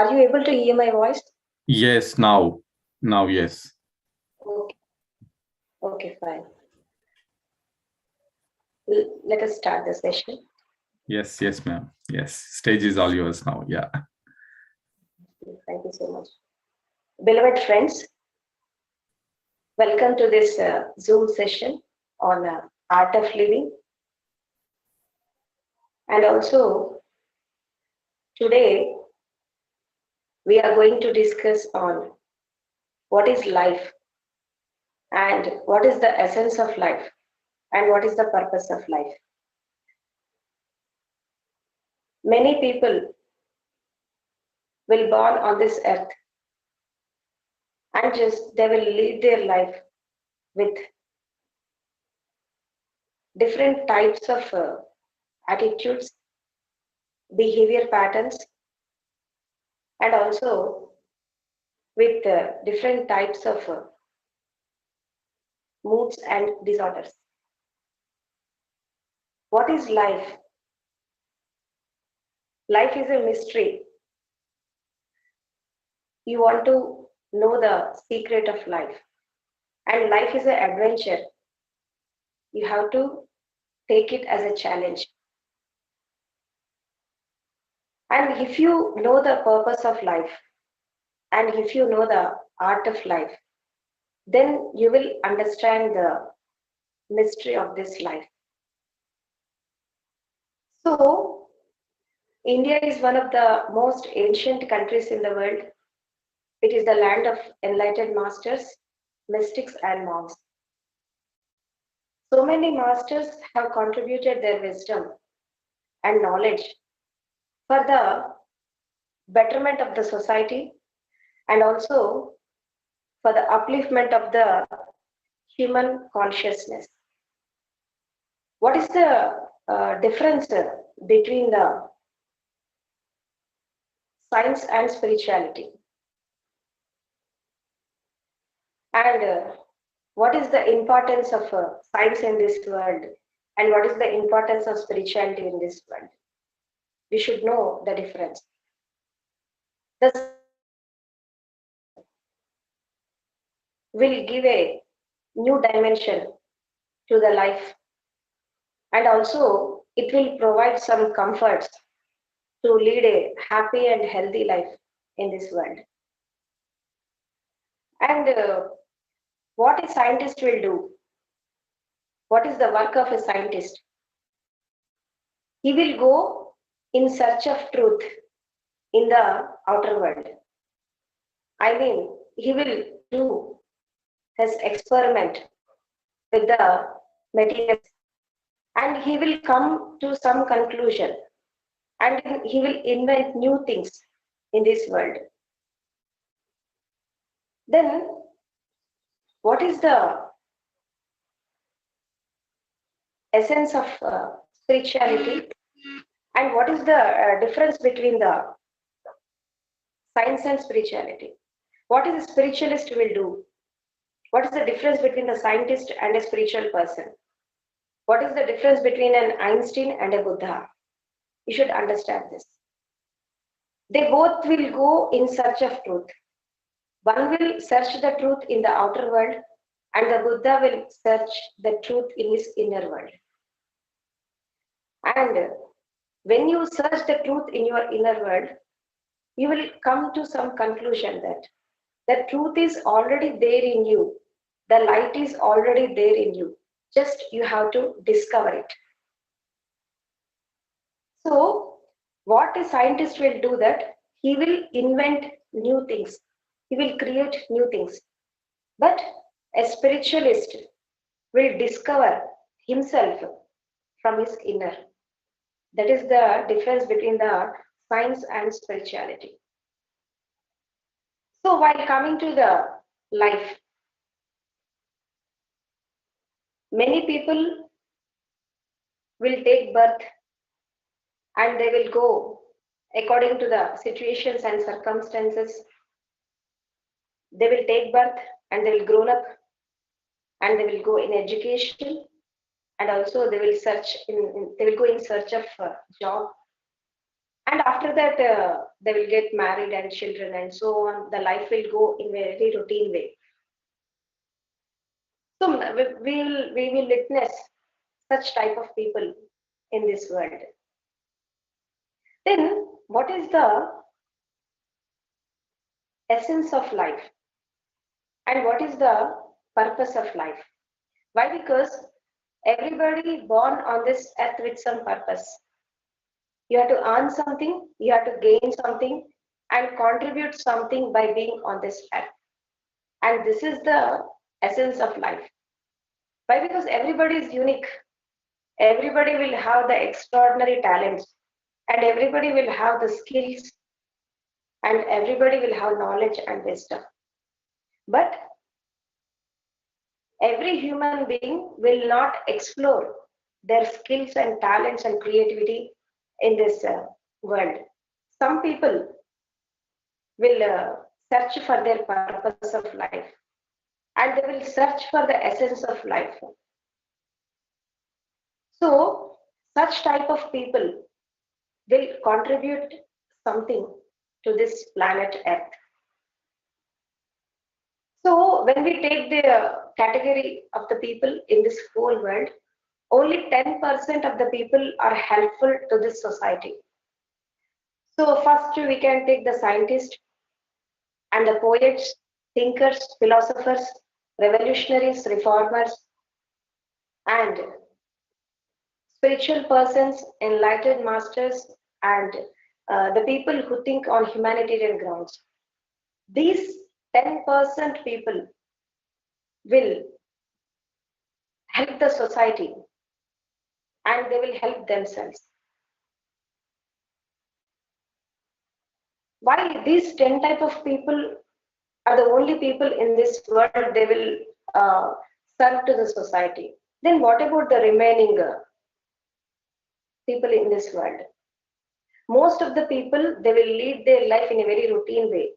Are you able to hear my voice? Yes, now. Now, yes. Okay, okay, fine. Let us start the session. Yes, yes, ma'am. Yes. Stage is all yours now. Yeah. Thank you so much. Beloved friends, welcome to this Zoom session on art of living. And also, today we are going to discuss on what is life and what is the essence of life and what is the purpose of life. Many people will born on this earth and just they will live their life with different types of attitudes, behavior patterns, and also with different types of moods and disorders. What is life? Life is a mystery. You want to know the secret of life. And life is an adventure. You have to take it as a challenge. And if you know the purpose of life, and if you know the art of life, then you will understand the mystery of this life. So, India is one of the most ancient countries in the world. It is the land of enlightened masters, mystics, and monks. So many masters have contributed their wisdom and knowledge for the betterment of the society and also for the upliftment of the human consciousness. What is the difference between the science and spirituality? And what is the importance of science in this world? And what is the importance of spirituality in this world? We should know the difference. The will give a new dimension to the life, and also it will provide some comforts to lead a happy and healthy life in this world. And what a scientist will do, what is the work of a scientist? He will go in search of truth in the outer world. I mean, he will do his experiment with the materials and he will come to some conclusion and he will invent new things in this world. Then, what is the essence of spirituality and what is the difference between the science and spirituality? What is a spiritualist will do? What is the difference between the scientist and a spiritual person? What is the difference between an Einstein and a Buddha? You should understand this. They both will go in search of truth. One will search the truth in the outer world, and the Buddha will search the truth in his inner world. And when you search the truth in your inner world, you will come to some conclusion that the truth is already there in you. The light is already there in you. Just you have to discover it. So, what a scientist will do that he will invent new things. He will create new things. But a spiritualist will discover himself from his inner. That is the difference between the science and spirituality. So while coming to the life, many people will take birth and they will go according to the situations and circumstances. They will take birth and they will grow up and they will go in education and also they will search they will go in search of job And after that, they will get married and children and so on. The life will go in a very routine way. So we will witness such type of people in this world. Then, what is the essence of life and what is the purpose of life? Why? Because everybody born on this earth with some purpose. You have to earn something, you have to gain something, and contribute something by being on this earth. And this is the essence of life. Why? Because everybody is unique. Everybody will have the extraordinary talents, and everybody will have the skills, and everybody will have knowledge and wisdom. But every human being will not explore their skills and talents and creativity in this world. Some people will search for their purpose of life and they will search for the essence of life. So, such type of people will contribute something to this planet Earth. So, when we take the category of the people in this whole world, only 10% of the people are helpful to this society. So, first we can take the scientists and the poets, thinkers, philosophers, revolutionaries, reformers, and spiritual persons, enlightened masters, and the people who think on humanitarian grounds. These 10% people will help the society and they will help themselves. Why these 10 type of people are the only people in this world they will uh, serve to the society? Then what about the remaining people in this world? Most of the people they will lead their life in a very routine way.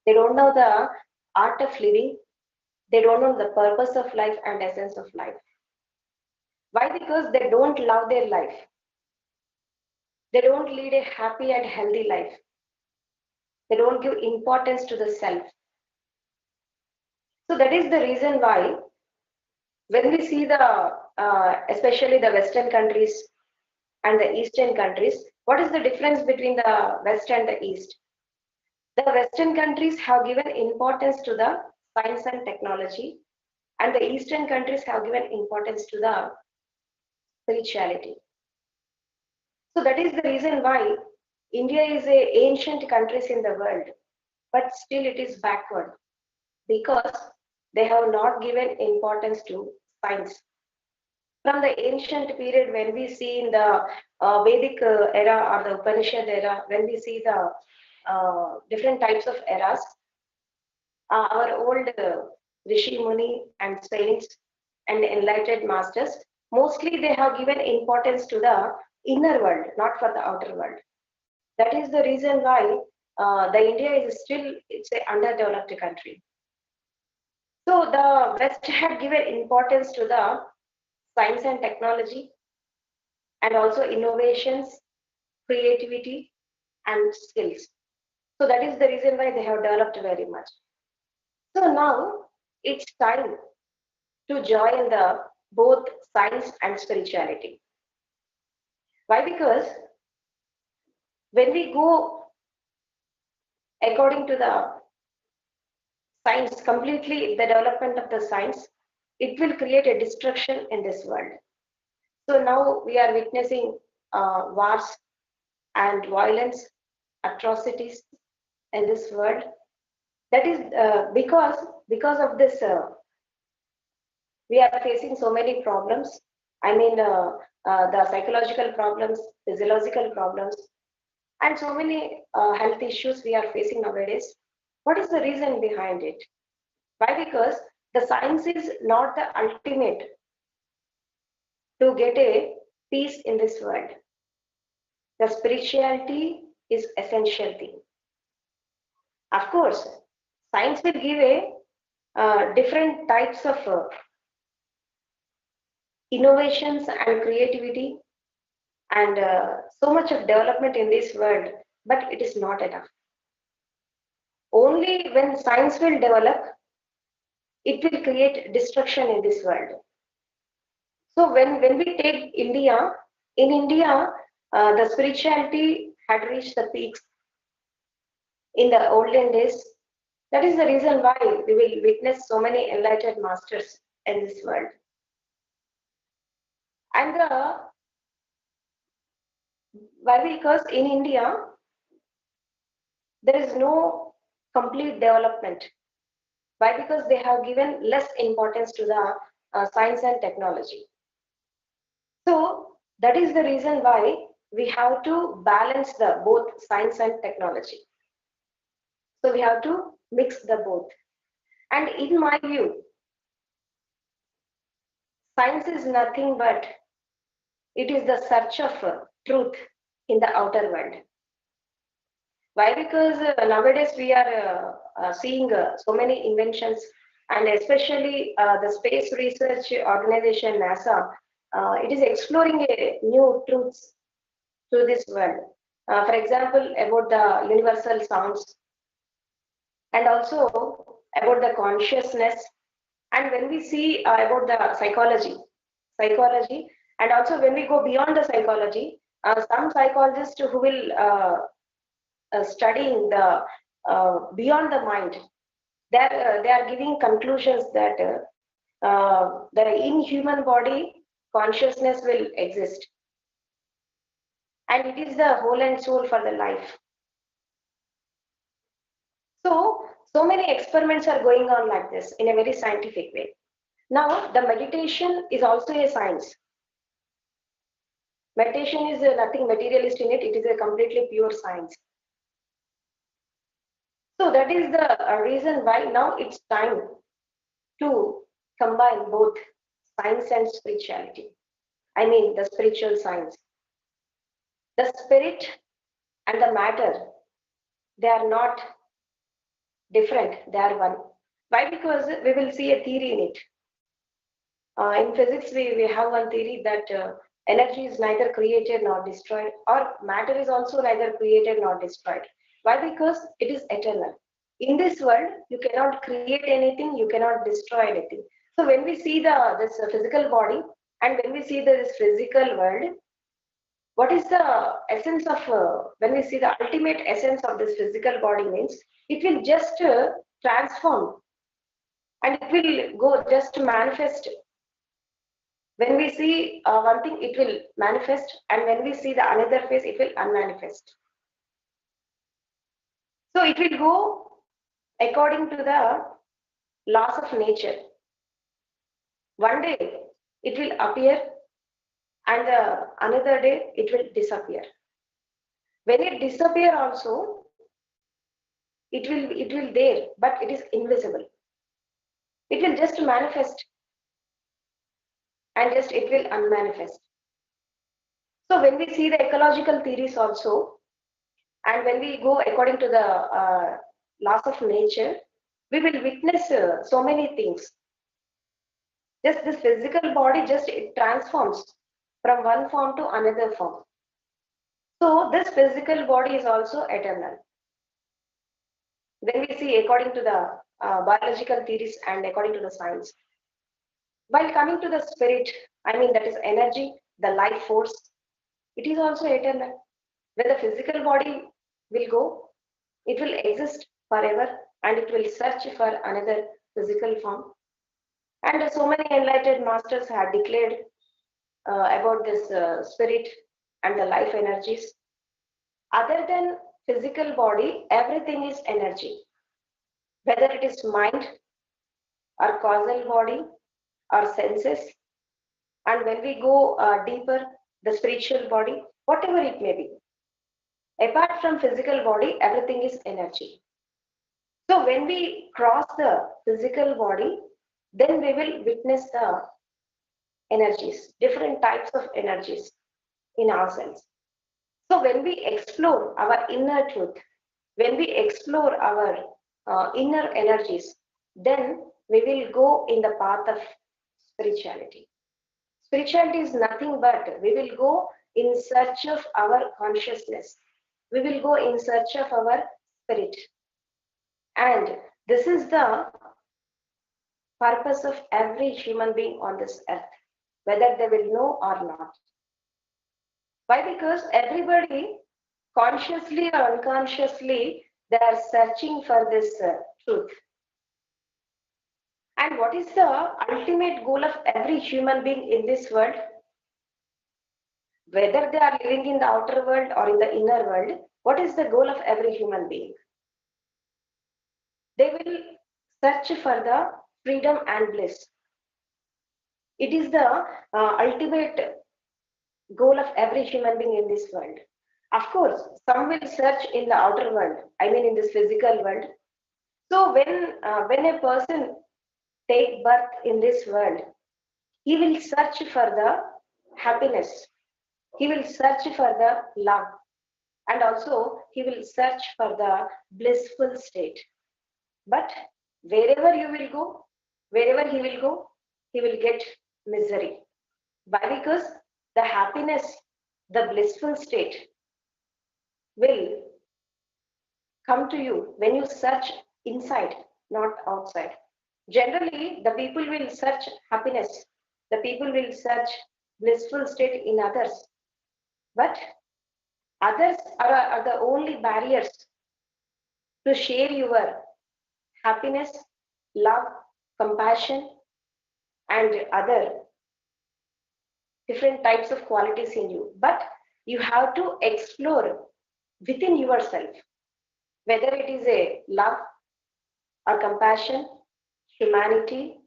They don't know the art of living. They don't know the purpose of life and essence of life. Why? Because they don't love their life. They don't lead a happy and healthy life. They don't give importance to the self. So that is the reason why when we see the especially the Western countries and the Eastern countries, what is the difference between the West and the East? The Western countries have given importance to the science and technology, and the Eastern countries have given importance to the spirituality. So that is the reason why India is a ancient countries in the world, but still it is backward because they have not given importance to science. From the ancient period, when we see in the Vedic era or the Upanishad era, when we see the different types of eras, our old Rishi Muni and saints and enlightened masters, mostly they have given importance to the inner world, not for the outer world. That is the reason why the India is still it's a underdeveloped country. So the West had given importance to the science and technology and also innovations, creativity, and skills. So that is the reason why they have developed very much. So now it's time to join the both science and spirituality. Why? Because when we go according to the science, completely the development of the science, it will create a destruction in this world. So now we are witnessing wars and violence, atrocities in this world. That is because of this we are facing so many problems. I mean, the psychological problems, physiological problems, and so many health issues we are facing nowadays. What is the reason behind it? Why? Because the science is not the ultimate to get a peace in this world. The spirituality is essential thing. Of course, science will give a different types of innovations and creativity and so much of development in this world but it is not enough. Only when science will develop, it will create destruction in this world. So when we take India, in India, the spirituality had reached the peaks in the olden days. That is the reason why we will witness so many enlightened masters in this world. And why? Because in India, there is no complete development. Why? Because they have given less importance to the science and technology. So that is the reason why we have to balance the both science and technology. So we have to mix the both. And in my view, science is nothing but it is the search of truth in the outer world. Why? Because nowadays we are seeing so many inventions, and especially the space research organization NASA, it is exploring new truths to this world. For example, about the universal sounds, and also about the consciousness. And when we see about the psychology, and also when we go beyond the psychology, some psychologists who will studying the beyond the mind, they are giving conclusions that the in human body consciousness will exist, and it is the whole and soul for the life. So many experiments are going on like this in a very scientific way. Now, the meditation is also a science. Meditation is nothing materialist in it. It is a completely pure science. So that is the reason why now it's time to combine both science and spirituality. I mean, the spiritual science. The spirit and the matter, they are not different, they are one. Why? Because we will see a theory in it. In physics, we have one theory that energy is neither created nor destroyed, or matter is also neither created nor destroyed. Why? Because it is eternal. In this world, you cannot create anything, you cannot destroy anything. So when we see this physical body, and when we see this physical world, what is the essence of when we see the ultimate essence of this physical body means it will just transform, and it will go just to manifest. When we see one thing, it will manifest, and when we see the another face, it will unmanifest. So it will go according to the laws of nature. One day it will appear, and another day it will disappear. When it disappear also, it will there, but it is invisible. It will just manifest, and just it will unmanifest. So when we see the ecological theories also, and when we go according to the laws of nature, we will witness so many things. Just this physical body, just it transforms from one form to another form. So this physical body is also eternal. When we see according to the biological theories and according to the science. While coming to the spirit, I mean that is energy, the life force, it is also eternal. When the physical body will go, it will exist forever, and it will search for another physical form. And so many enlightened masters have declared about this spirit and the life energies. Other than physical body, everything is energy. Whether it is mind or causal body or senses, and when we go deeper, the spiritual body, whatever it may be. Apart from physical body, everything is energy. So when we cross the physical body, then we will witness the energies, different types of energies in ourselves. So when we explore our inner truth, when we explore our inner energies, then we will go in the path of spirituality. Spirituality is nothing but we will go in search of our consciousness. we will go in search of our spirit. And this is the purpose of every human being on this earth, whether they will know or not. Why? Because everybody, consciously or unconsciously, they are searching for this truth. And what is the ultimate goal of every human being in this world? Whether they are living in the outer world or in the inner world, what is the goal of every human being? They will search for the freedom and bliss. It is the ultimate goal of every human being in this world. Of course, some will search in the outer world, I mean in this physical world. So when a person take birth in this world, he will search for the happiness. He will search for the love. And also he will search for the blissful state. But wherever you will go, wherever he will go, he will get misery. Why? Because the happiness, the blissful state will come to you when you search inside, not outside. Generally, the people will search happiness, the people will search blissful state in others, but others are the only barriers to share your happiness, love, compassion, and other different types of qualities in you. But you have to explore within yourself, whether it is a love or compassion, humanity,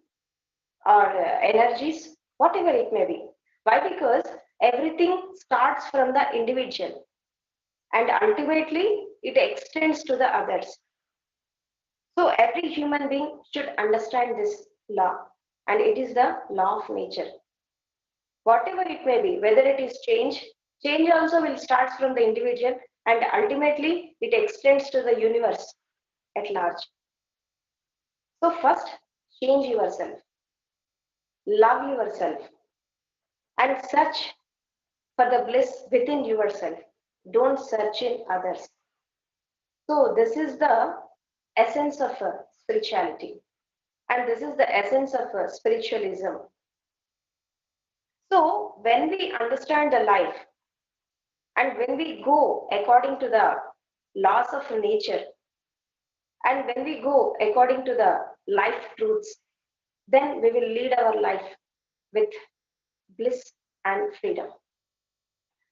or energies, whatever it may be. Why? Because everything starts from the individual and ultimately it extends to the others. So every human being should understand this law, and it is the law of nature. Whatever it may be, whether it is change, change also will start from the individual and ultimately it extends to the universe at large. So first, change yourself, love yourself, and search for the bliss within yourself. Don't search in others. So this is the essence of spirituality, and this is the essence of spiritualism. So when we understand the life and when we go according to the laws of nature and when we go according to the life truths, then we will lead our life with bliss and freedom.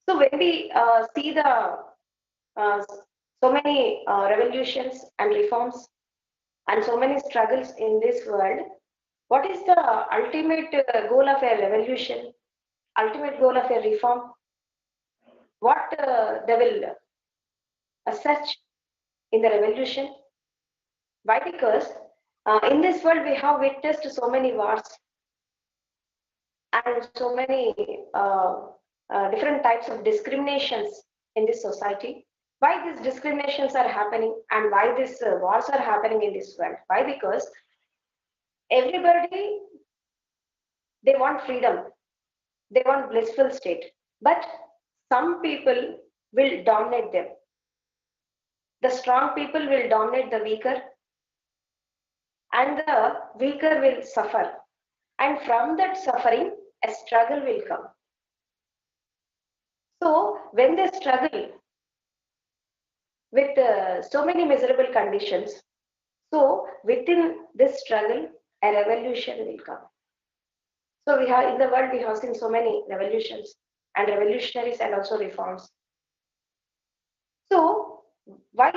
So when we see the so many revolutions and reforms and so many struggles in this world, what is the ultimate goal of a revolution, ultimate goal of a reform? What they will search in the revolution? Why? Because in this world we have witnessed so many wars and so many different types of discriminations in this society. Why these discriminations are happening and why these wars are happening in this world? Why? Because everybody, they want freedom, they want blissful state, but some people will dominate them. The strong people will dominate the weaker and the weaker will suffer, and from that suffering a struggle will come. So when they struggle with so many miserable conditions, so within this struggle a revolution will come. So we have in the world we have seen so many revolutions and revolutionaries and also reforms. So why,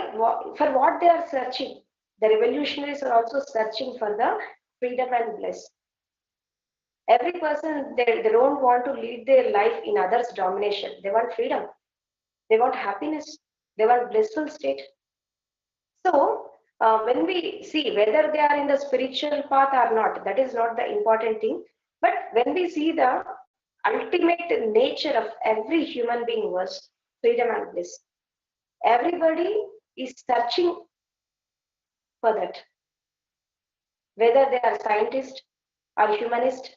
for what they are searching? The revolutionaries are also searching for the freedom and bliss. Every person, they don't want to lead their life in others' domination. They want freedom. They want happiness. They want blissful state. So when we see whether they are in the spiritual path or not, that is not the important thing. But when we see the ultimate nature of every human being was freedom and bliss, everybody is searching for that. Whether they are scientists or humanists,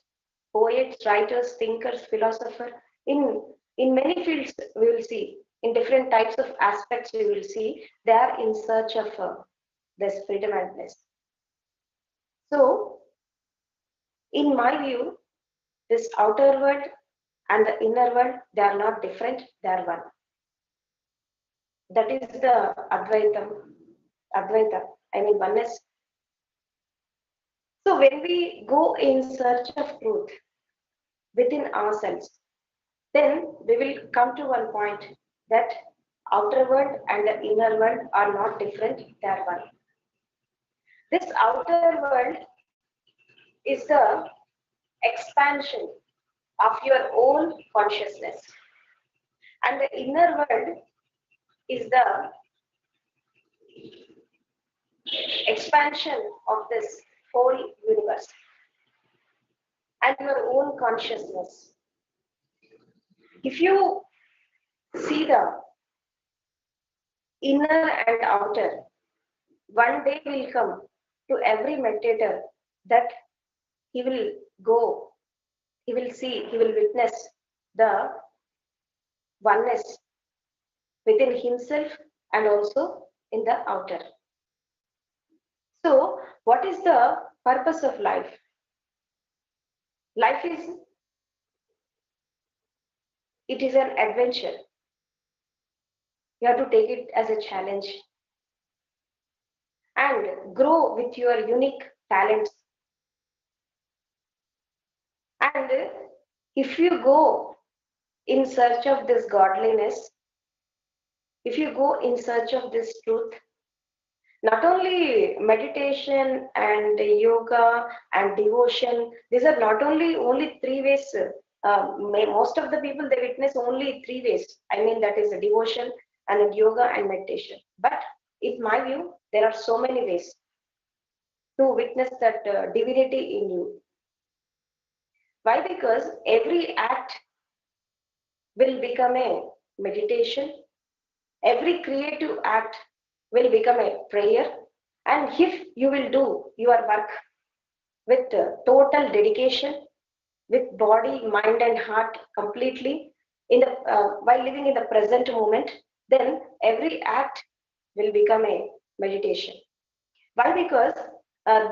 poets, writers, thinkers, philosophers, in many fields we will see. in different types of aspects we will see, they are in search of this freedom and bliss. So, in my view, this outer world and the inner world, they are not different, they are one. That is the Advaita, I mean oneness. So when we go in search of truth within ourselves, then we will come to one point that outer world and the inner world are not different, they are one. This outer world is the expansion of your own consciousness, and the inner world is the expansion of this whole universe and your own consciousness. If you see the inner and outer, one day will come to every meditator that he will go, he will see, he will witness the oneness within himself and also in the outer. So, what is the purpose of life? Life is, it is an adventure. You have to take it as a challenge and grow with your unique talents. And if you go in search of this godliness, if you go in search of this truth, not only meditation and yoga and devotion, these are not only three ways. Most of the people, they witness only three ways. I mean, that is a devotion and yoga and meditation. But in my view, there are so many ways to witness that divinity in you. Why? Because every act will become a meditation. Every creative act will become a prayer. And if you will do your work with total dedication, with body, mind, and heart completely, in the while living in the present moment, then every act will become a meditation. Why? Because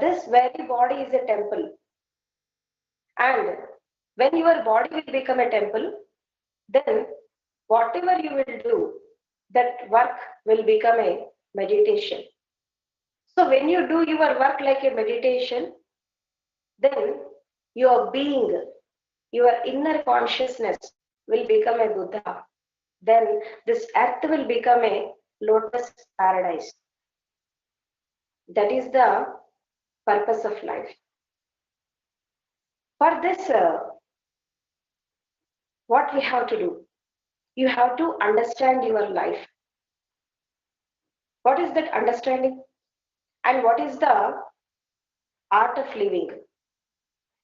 this very body is a temple, and when your body will become a temple, then whatever you will do, that work will become a meditation. So when you do your work like a meditation, then your being, your inner consciousness will become a Buddha. Then this earth will become a lotus paradise. That is the purpose of life. For this, what we have to do? You have to understand your life. What is that understanding? And what is the art of living?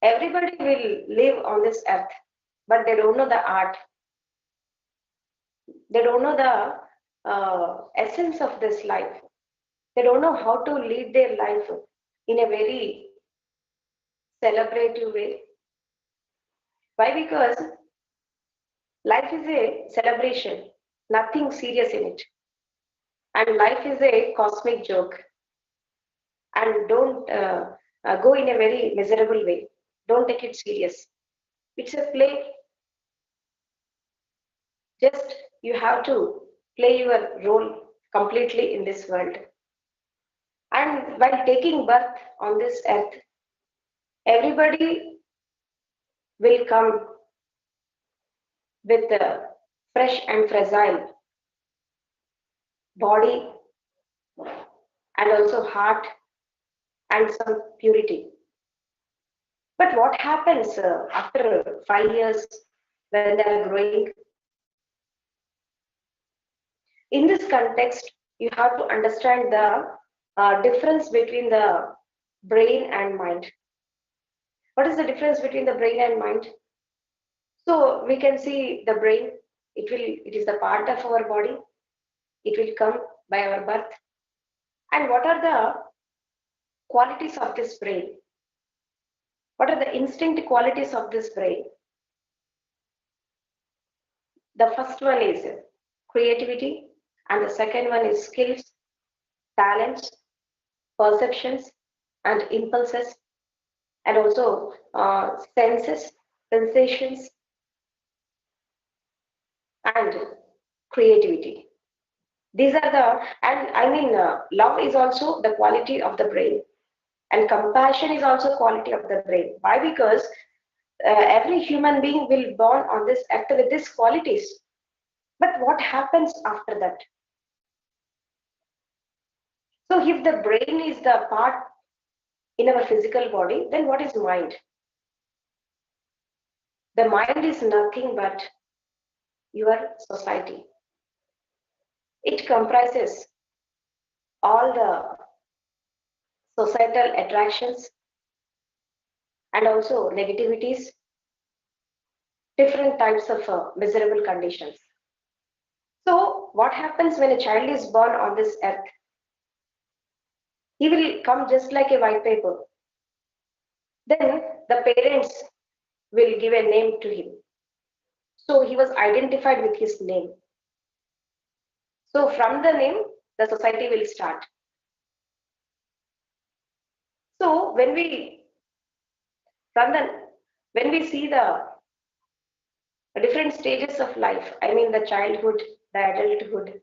Everybody will live on this earth, but they don't know the art. They don't know the essence of this life. They don't know how to lead their life in a very celebrative way. Why? Because life is a celebration, nothing serious in it. And life is a cosmic joke. And don't go in a very miserable way. Don't take it serious. It's a play. Just you have to play your role completely in this world. And while taking birth on this earth, everybody will come with a fresh and fragile body and also heart and some purity. But what happens after 5 years when they are growing? In this context, you have to understand the difference between the brain and mind. What is the difference between the brain and mind? So we can see the brain, it is the part of our body, it will come by our birth. And what are the qualities of this brain? What are the instinct qualities of this brain? The first one is creativity, and the second one is skills, talents, perceptions, and impulses, and also senses, sensations, and creativity. These are the, and I mean, love is also the quality of the brain, and compassion is also quality of the brain. Why? Because every human being will born on this earth with these qualities. But what happens after that? So if the brain is the part in our physical body, then what is mind? The mind is nothing but your society. It comprises all the societal attractions and also negativities, different types of miserable conditions. So what happens when a child is born on this earth? He will come just like a white paper. Then the parents will give a name to him. So he was identified with his name. So from the name, the society will start. So from the when we see the different stages of life, I mean the childhood, the adulthood,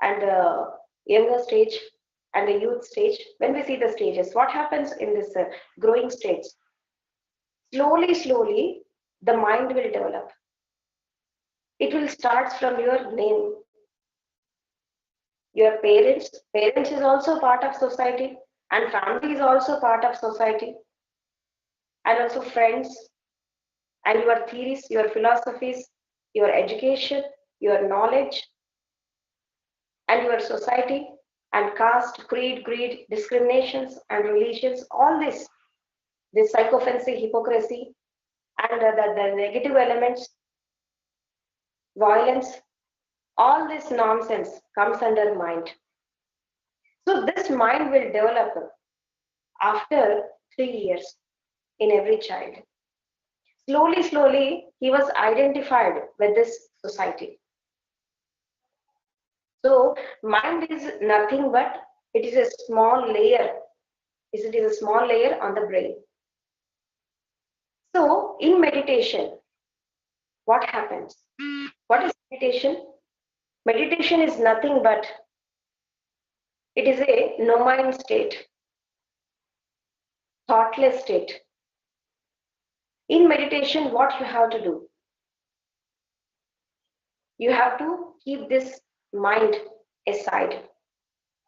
and the younger stage and the youth stage, when we see the stages, what happens in this growing stage? Slowly, slowly, the mind will develop. It will start from your name, your parents is also part of society, and family is also part of society, and also friends, and your theories, your philosophies, your education, your knowledge, and your society, and caste, creed, greed, discriminations, and religions, all this psychophancy, hypocrisy, and the negative elements, violence, all this nonsense comes under mind. So this mind will develop after 3 years in every child. Slowly, slowly, he was identified with this society. So mind is nothing but it is a small layer. It is a small layer on the brain. So in meditation, what happens? What is meditation? Meditation is nothing but it is a no mind state, thoughtless state. In meditation, what you have to do? You have to keep this mind aside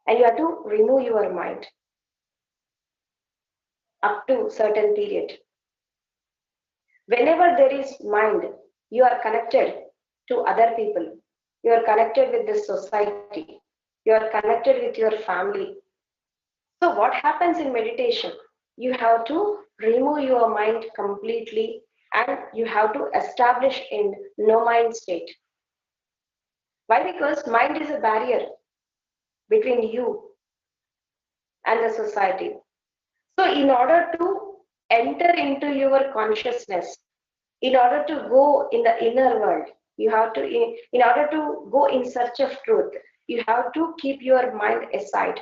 and you have to remove your mind up to certain period. Whenever there is mind, you are connected to other people. You are connected with the society. You are connected with your family. So what happens in meditation? You have to remove your mind completely and you have to establish in no mind state. Why? Because mind is a barrier between you and the society. So in order to enter into your consciousness, in order to go in the inner world, you have to, in order to go in search of truth, you have to keep your mind aside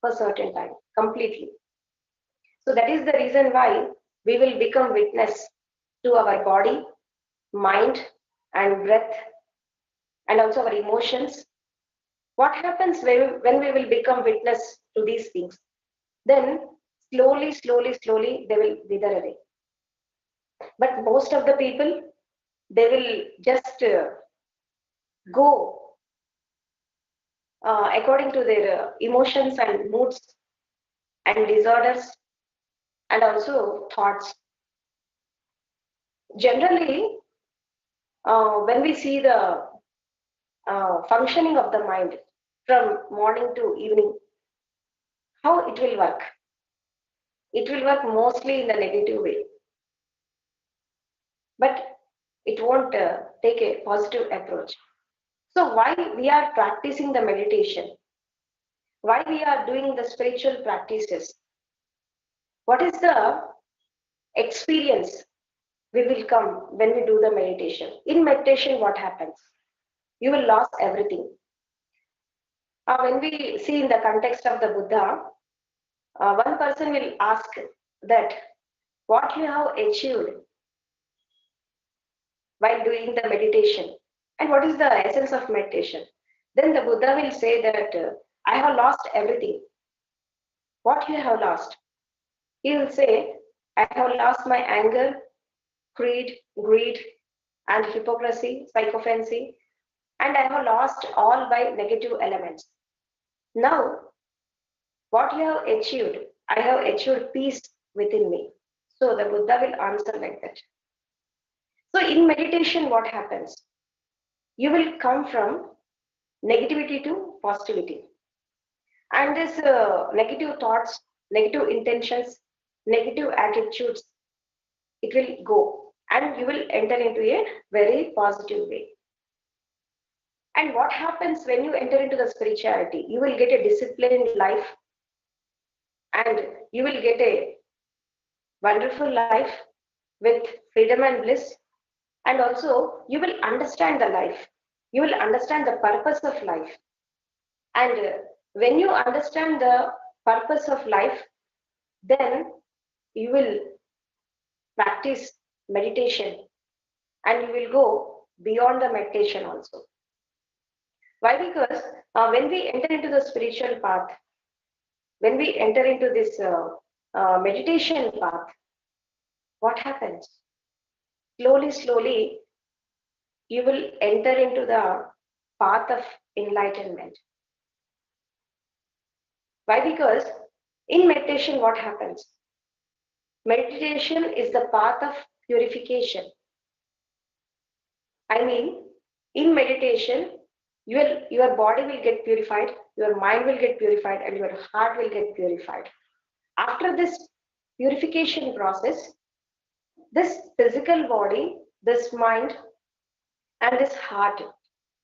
for certain time, completely. So that is the reason why we will become witness to our body, mind, and breath, and also our emotions. What happens when we will become witness to these things? Then slowly, slowly, slowly, they will wither away. But most of the people, they will just go according to their emotions and moods and disorders and also thoughts. Generally, when we see the functioning of the mind from morning to evening, how it will work? It will work mostly in the negative way, but it won't take a positive approach. So why we are practicing the meditation? Why we are doing the spiritual practices? What is the experience we will come when we do the meditation? In meditation, what happens? you will lose everything. When we see in the context of the Buddha, one person will ask that what you have achieved while doing the meditation, and what is the essence of meditation. Then the Buddha will say that I have lost everything. What you have lost? He will say, I have lost my anger, greed, and hypocrisy, sycophancy, and I have lost all my negative elements. Now, what you have achieved? I have achieved peace within me. So the Buddha will answer like that. So in meditation, what happens? You will come from negativity to positivity. And this negative thoughts, negative intentions, negative attitudes, it will go and you will enter into a very positive way. And what happens when you enter into the spirituality? You will get a disciplined life and you will get a wonderful life with freedom and bliss. And also, you will understand the life. You will understand the purpose of life. And when you understand the purpose of life, then you will practice meditation and you will go beyond the meditation also. Why? Because when we enter into the spiritual path, when we enter into this meditation path, what happens? Slowly, you will enter into the path of enlightenment. Why? Because in meditation, what happens? Meditation is the path of purification. I mean, in meditation, your body will get purified, your mind will get purified, and your heart will get purified. After this purification process, this physical body, this mind, and this heart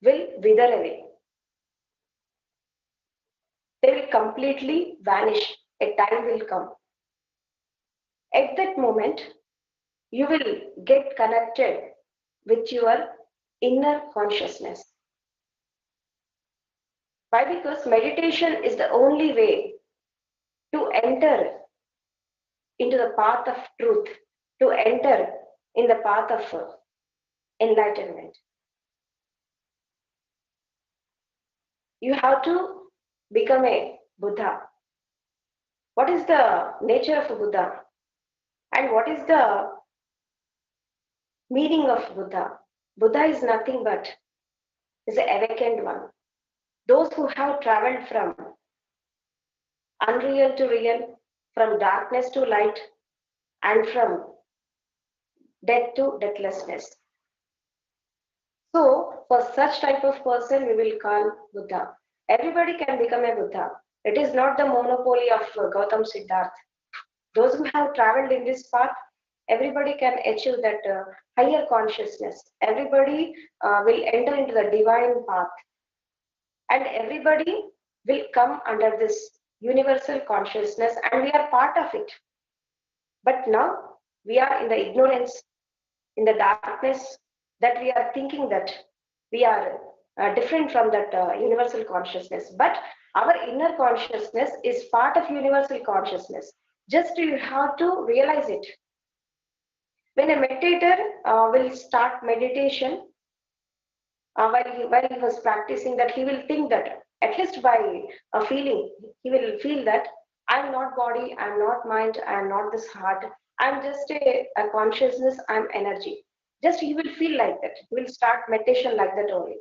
will wither away. They will completely vanish. A time will come. At that moment, you will get connected with your inner consciousness. Why? Because meditation is the only way to enter into the path of truth, to enter in the path of enlightenment. You have to become a Buddha. What is the nature of a Buddha? And what is the meaning of Buddha? Buddha is nothing but is the awakened one. Those who have traveled from unreal to real, from darkness to light, and from death to deathlessness. So, for such type of person, we will call Buddha. Everybody can become a Buddha. It is not the monopoly of Gautam Siddhartha. Those who have traveled in this path, everybody can achieve that higher consciousness. Everybody will enter into the divine path. And everybody will come under this universal consciousness and we are part of it. But now we are in the ignorance, in the darkness, that we are thinking that we are different from that universal consciousness. But our inner consciousness is part of universal consciousness. Just you have to realize it. When a meditator will start meditation, while he was practicing that, he will think that, at least by a feeling, he will feel that I'm not body, I'm not mind, I'm not this heart, I'm just a consciousness, I'm energy. Just he will feel like that. He will start meditation like that only.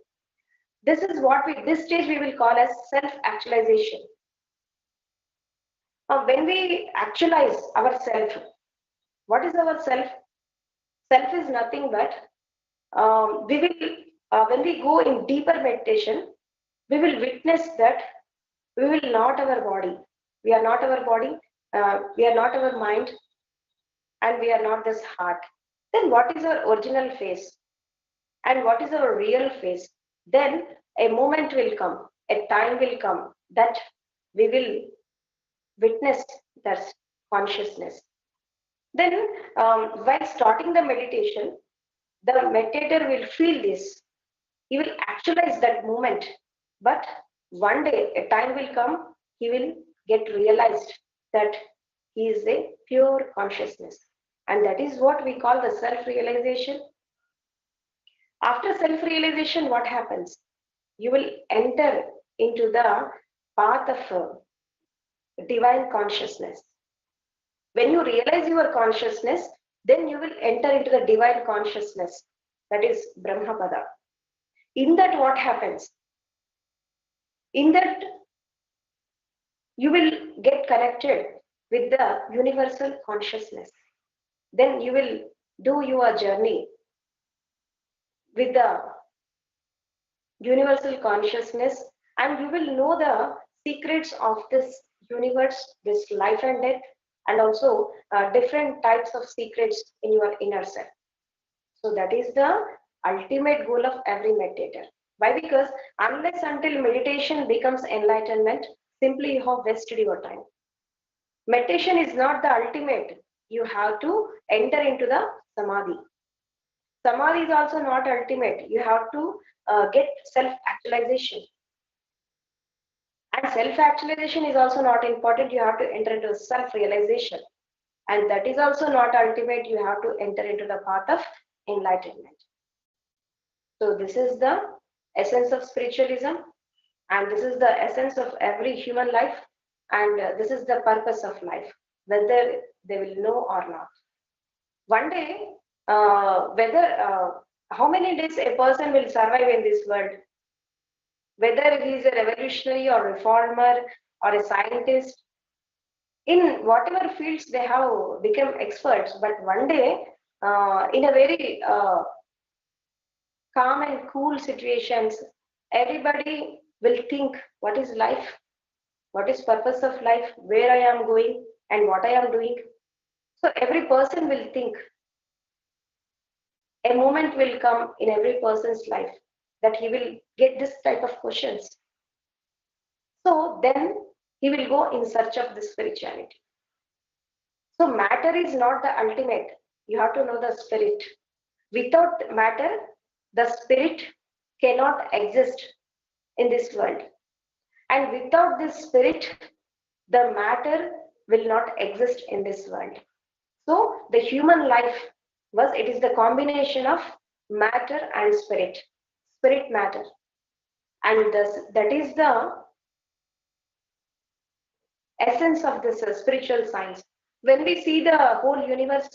This is what this stage we will call as self-actualization. When we actualize ourself, what is our self? Self is nothing but we will when we go in deeper meditation, we will witness that we will not our body. We are not our body. We are not our mind, and we are not this heart. Then what is our original face? And what is our real face? Then a moment will come, a time will come that we will witness that consciousness. Then, while starting the meditation, the meditator will feel this. He will actualize that moment. But one day, a time will come, he will get realized that he is a pure consciousness. And that is what we call the self-realization. After self-realization, what happens? You will enter into the path of divine consciousness. When you realize your consciousness, then you will enter into the divine consciousness, that is Brahmapada. In that, what happens? In that, you will get connected with the universal consciousness. Then you will do your journey with the universal consciousness, and you will know the secrets of this universe, this life and death, and also different types of secrets in your inner self. So that is the ultimate goal of every meditator. Why? Because unless until meditation becomes enlightenment, simply you have wasted your time. Meditation is not the ultimate. You have to enter into the samadhi. Samadhi is also not ultimate. You have to get self-actualization. And self-actualization is also not important. You have to enter into self-realization. And that is also not ultimate. You have to enter into the path of enlightenment. So this is the essence of spiritualism. And this is the essence of every human life. And this is the purpose of life, whether they will know or not. One day, how many days a person will survive in this world, whether he is a revolutionary or reformer or a scientist, in whatever fields they have become experts, but one day, in a very calm and cool situations, everybody will think, what is life? What is purpose of life? Where I am going and what I am doing? So every person will think. A moment will come in every person's life that he will get this type of questions. So then he will go in search of the spirituality. So matter is not the ultimate. You have to know the spirit. Without matter, the spirit cannot exist in this world. And without this spirit, the matter will not exist in this world. So the human life it is the combination of matter and spirit, spirit matter. And that is the essence of this spiritual science. When we see the whole universe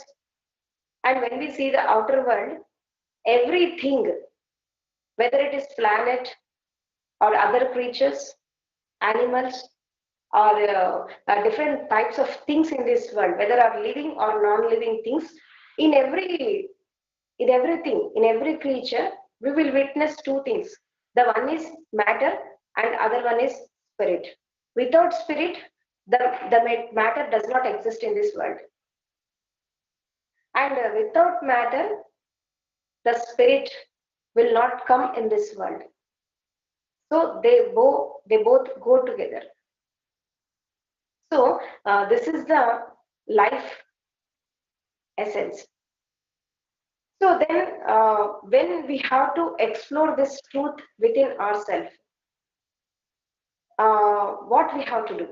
and when we see the outer world, everything, whether it is planet or other creatures, animals, or different types of things in this world, whether are living or non-living things, in everything, in every creature, we will witness two things. The one is matter and other one is spirit. Without spirit, the matter does not exist in this world. And without matter, the spirit will not come in this world. So they both go together. So this is the life essence. So then when we have to explore this truth within ourselves, what we have to do,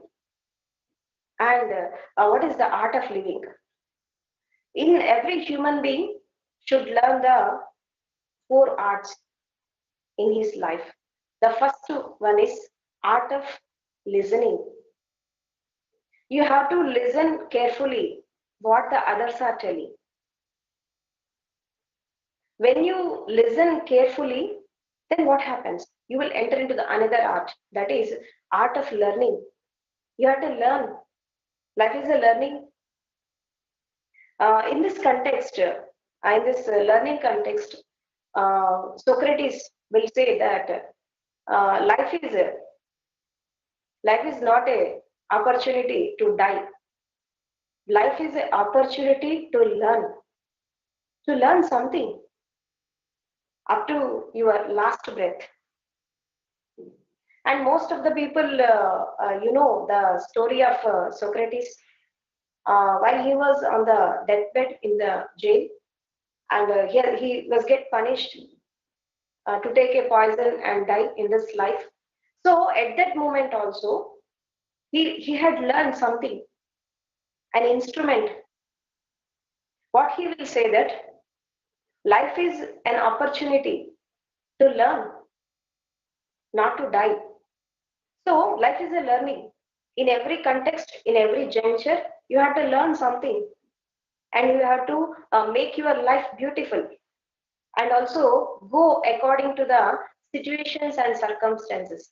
and what is the art of living? In every human being should learn the four arts in his life. The first one is art of listening. You have to listen carefully what the others are telling. When you listen carefully, then what happens? You will enter into the another art, that is art of learning. You have to learn. Life is a learning. In this context, in this learning context, Socrates will say that life is not a opportunity to die. Life is an opportunity to learn something up to your last breath. And most of the people, the story of Socrates, while he was on the deathbed in the jail, and here he was get punished to take a poison and die in this life. So at that moment also, he had learned something, an instrument. What he will say that life is an opportunity to learn, not to die. So life is a learning. In every context, in every juncture, you have to learn something, and you have to make your life beautiful, and also go according to the situations and circumstances.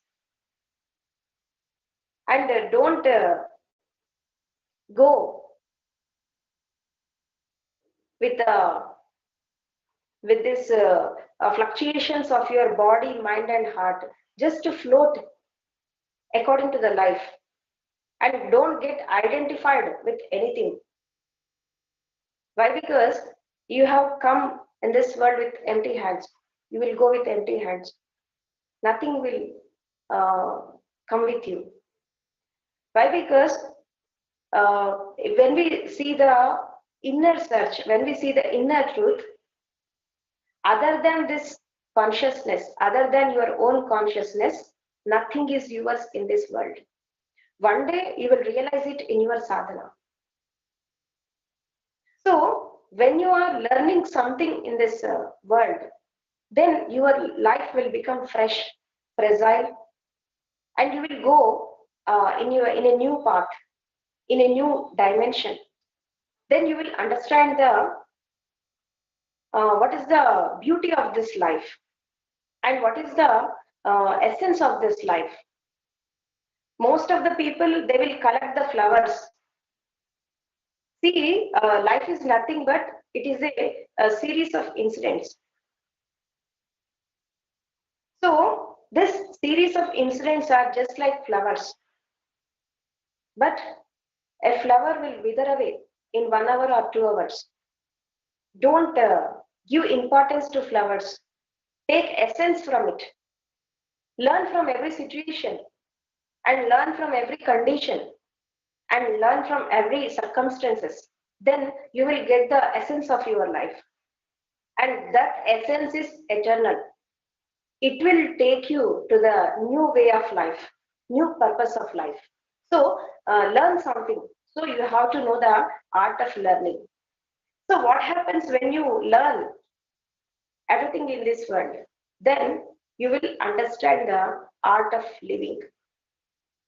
And don't go with this fluctuations of your body, mind, and heart, just to float according to the life, and don't get identified with anything. Why? Because you have come in this world with empty hands. You will go with empty hands. Nothing will come with you. Why? Because when we see the inner search, when we see the inner truth, other than this consciousness, other than your own consciousness, nothing is yours in this world. One day you will realize it in your sadhana. So when you are learning something in this world, then your life will become fresh, fragile, and you will go in a new path, in a new dimension. Then you will understand the what is the beauty of this life, and what is the essence of this life. Most of the people, they will collect the flowers. See, life is nothing but it is a series of incidents. So this series of incidents are just like flowers, but a flower will wither away in 1 hour or 2 hours. Don't give importance to flowers. Take essence from it. Learn from every situation, and learn from every condition, and learn from every circumstances. Then you will get the essence of your life, and that essence is eternal. It will take you to the new way of life, new purpose of life. So learn something. So you have to know the art of learning. So what happens when you learn everything in this world? Then you will understand the art of living.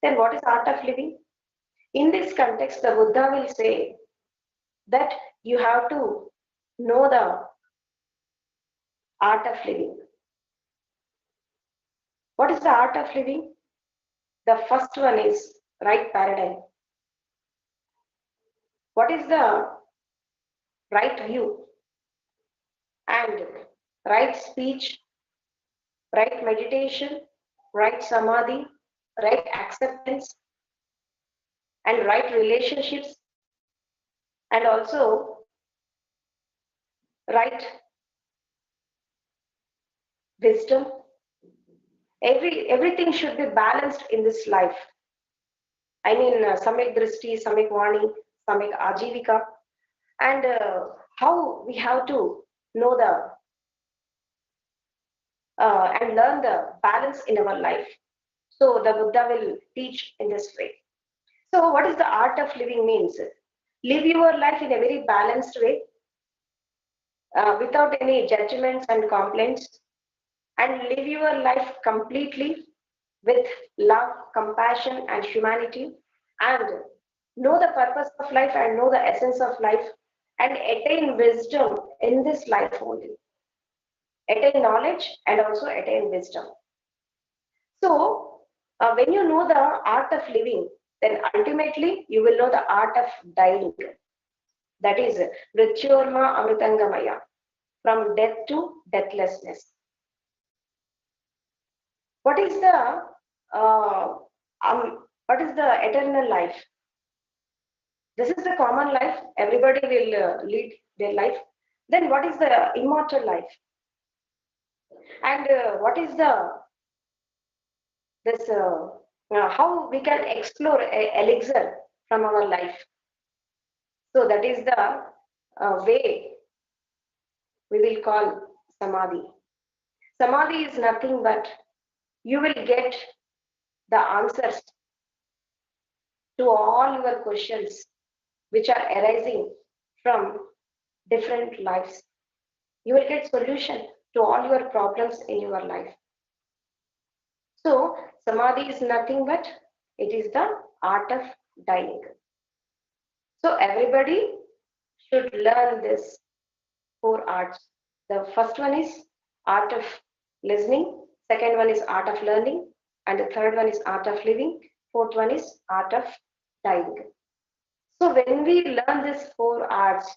Then what is art of living? In this context, the Buddha will say that you have to know the art of living. What is the art of living? The first one is right paradigm. What is the right view? And right speech, right meditation, right samadhi, right acceptance, and right relationships, and also right wisdom. Everything should be balanced in this life. I mean, Samek Drishti, Samek Vani, Samek Ajivika, and how we have to know the and learn the balance in our life. So the Buddha will teach in this way. So what is the art of living means? Live your life in a very balanced way, without any judgments and complaints, and live your life completely with love, compassion, and humanity, and know the purpose of life and know the essence of life, and attain wisdom in this life only. Attain knowledge and also attain wisdom. So, when you know the art of living, then ultimately you will know the art of dying. That is Mrityurma Amritangamaya, from death to deathlessness. What is the eternal life? This is the common life. Everybody will lead their life. Then what is the immortal life? And what is the this how we can explore a elixir from our life? So that is the way we will call samadhi. Samadhi is nothing but you will get the answers to all your questions which are arising from different lives. You will get solution to all your problems in your life. So Samadhi is nothing but it is the art of dying. So everybody should learn this four arts. The first one is art of listening, second one is art of learning, and the third one is art of living, fourth one is art of dying. So when we learn these four arts,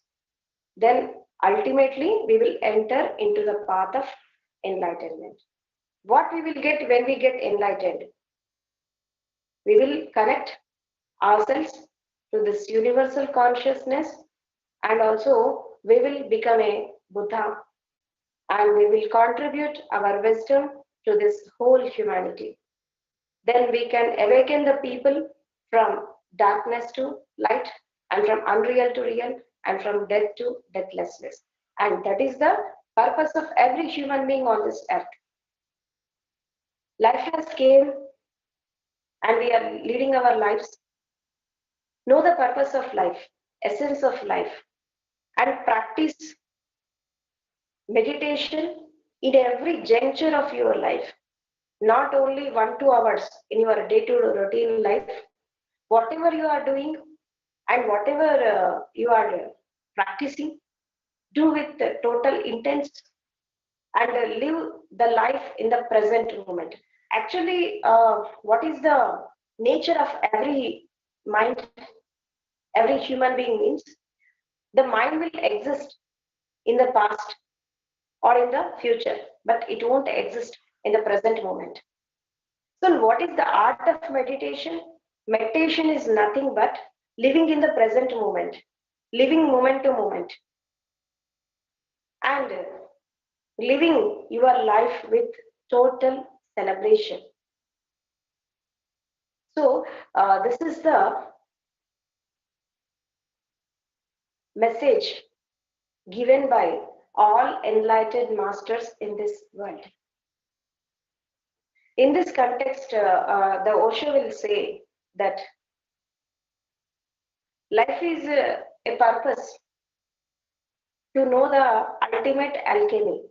then ultimately we will enter into the path of enlightenment. What we will get when we get enlightened? We will connect ourselves to this universal consciousness, and also we will become a Buddha, and we will contribute our wisdom to this whole humanity. Then we can awaken the people from darkness to light, and from unreal to real, and from death to deathlessness. And that is the purpose of every human being on this earth. Life has came and we are leading our lives. Know the purpose of life, essence of life, and practice meditation in every juncture of your life. Not only 1 2 hours in your day-to-day routine life, whatever you are doing and whatever you are practicing, do with total intent, and live the life in the present moment. Actually, what is the nature of every mind, every human being means the mind will exist in the past or in the future, but it won't exist in the present moment. So, what is the art of meditation? Meditation is nothing but living in the present moment, living moment to moment, and living your life with total celebration. So, this is the message given by all enlightened masters in this world. In this context, the Osho will say that life is a purpose to know the ultimate alchemy,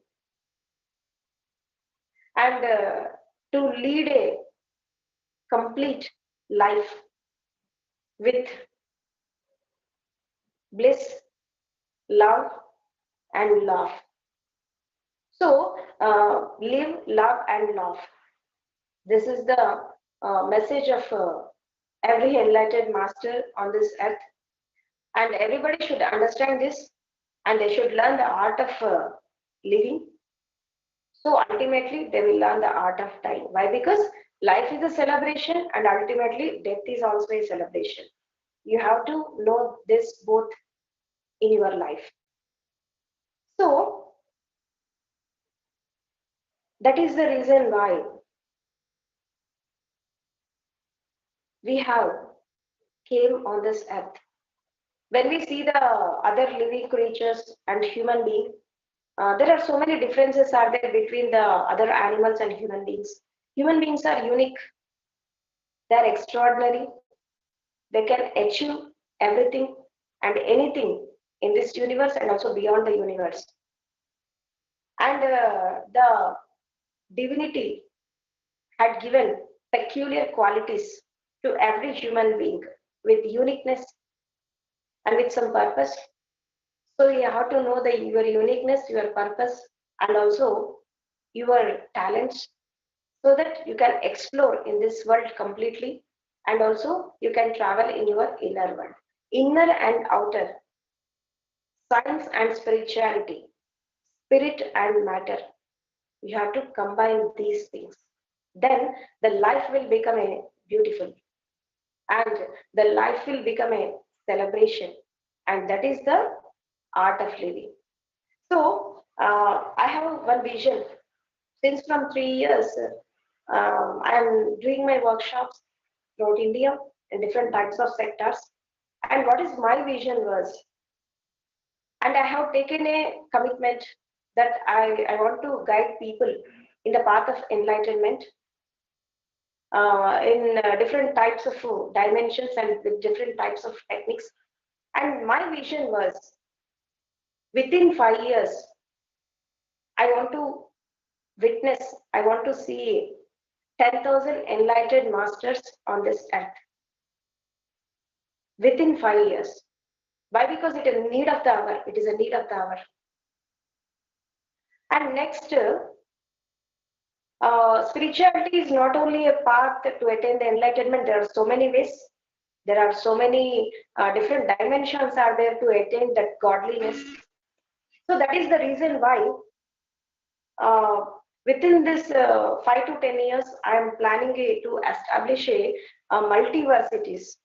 and to lead a complete life with bliss, love, and love. So, live, love, and love. This is the message of every enlightened master on this earth, and everybody should understand this, and they should learn the art of living. So ultimately, they will learn the art of dying. Why? Because life is a celebration, and ultimately, death is also a celebration. You have to know this both in your life. So that is the reason why we have came on this earth. When we see the other living creatures and human beings, there are so many differences are there between the other animals and human beings. Human beings are unique. They are extraordinary. They can achieve everything and anything in this universe and also beyond the universe. And the divinity had given peculiar qualities to every human being with uniqueness and with some purpose. So you have to know your uniqueness, your purpose, and also your talents, so that you can explore in this world completely, and also you can travel in your inner world, inner and outer, science and spirituality, spirit and matter. You have to combine these things. Then the life will become a beautiful, and the life will become a celebration, and that is the art of living. So I have one vision. Since from 3 years, I am doing my workshops throughout India in different types of sectors. And what is my vision was, and I have taken a commitment that I want to guide people in the path of enlightenment, in different types of dimensions and with different types of techniques. And my vision was within 5 years, I want to witness, I want to see 10,000 enlightened masters on this earth within 5 years. Why? Because it is a need of the hour. It is a need of the hour. And next, spirituality is not only a path to attain the enlightenment. There are so many ways. There are so many different dimensions are there to attain that godliness. So that is the reason why uh, within this 5 to 10 years, I am planning to establish a multiversities,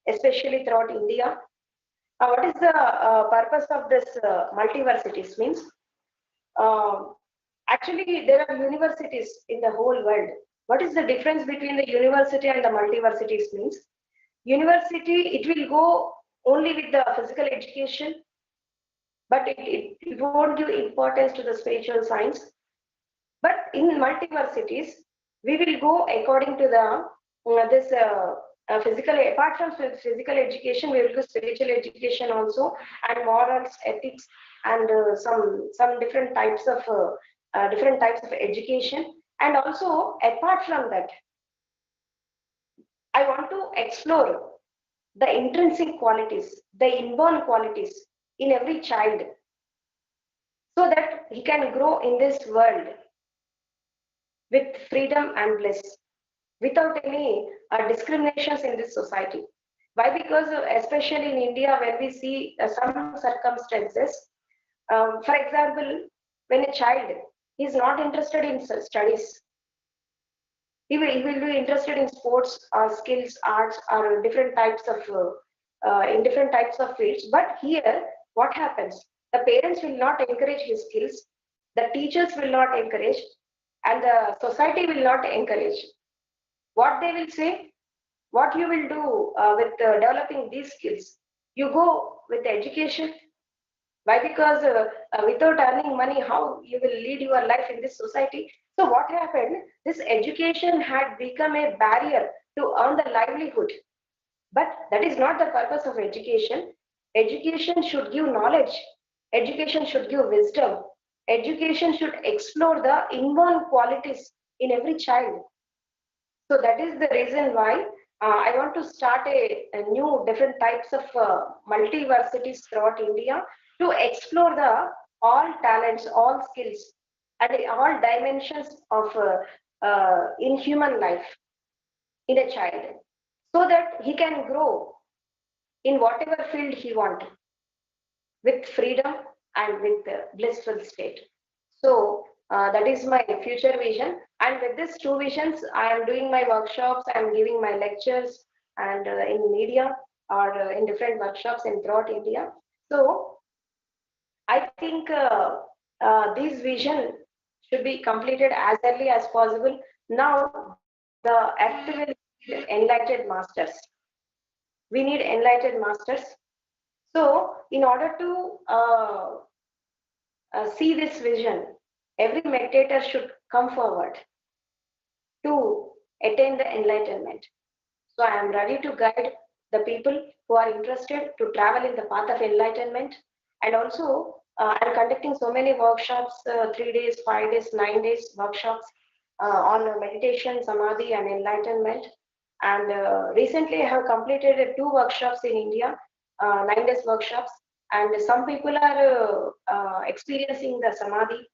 especially throughout India. What is the purpose of this multiversities means? Uh, Actually, there are universities in the whole world. What is the difference between the university and the multiversities means? University, it will go only with the physical education, but it won't give importance to the spiritual science. But in multiversities, we will go according to the this physical. Apart from physical education, we will do spiritual education also, and morals, ethics, and some different types of education. And also, apart from that, I want to explore the intrinsic qualities, the inborn qualities in every child, so that he can grow in this world with freedom and bliss, without any discriminations in this society. Why? Because especially in India, when we see some circumstances, for example, when a child is not interested in studies, he will be interested in sports or skills, arts, or different types of in different types of fields. But here, what happens? The parents will not encourage his skills, the teachers will not encourage, and the society will not encourage. What they will say? What you will do with developing these skills? You go with education. Why? Because without earning money, how you will lead your life in this society? So what happened? This education had become a barrier to earn the livelihood. But that is not the purpose of education. Education should give knowledge. Education should give wisdom. Education should explore the inborn qualities in every child. So that is the reason why I want to start a new different types of multiversities throughout India to explore the all talents, all skills, and all dimensions of in human life in a child, so that he can grow in whatever field he wants with freedom and with blissful state. So that is my future vision. And with these two visions, I am doing my workshops, I am giving my lectures and in media or in different workshops in throughout India. So I think this vision should be completed as early as possible. Now the earth will need enlightened masters. We need enlightened masters. So in order to see this vision, every meditator should come forward to attain the enlightenment. So I am ready to guide the people who are interested to travel in the path of enlightenment. And also, I am conducting so many workshops, 3 days, 5 days, 9 days workshops on meditation, samadhi, and enlightenment. And recently, I have completed two workshops in India, 9 days workshops. And some people are experiencing the samadhi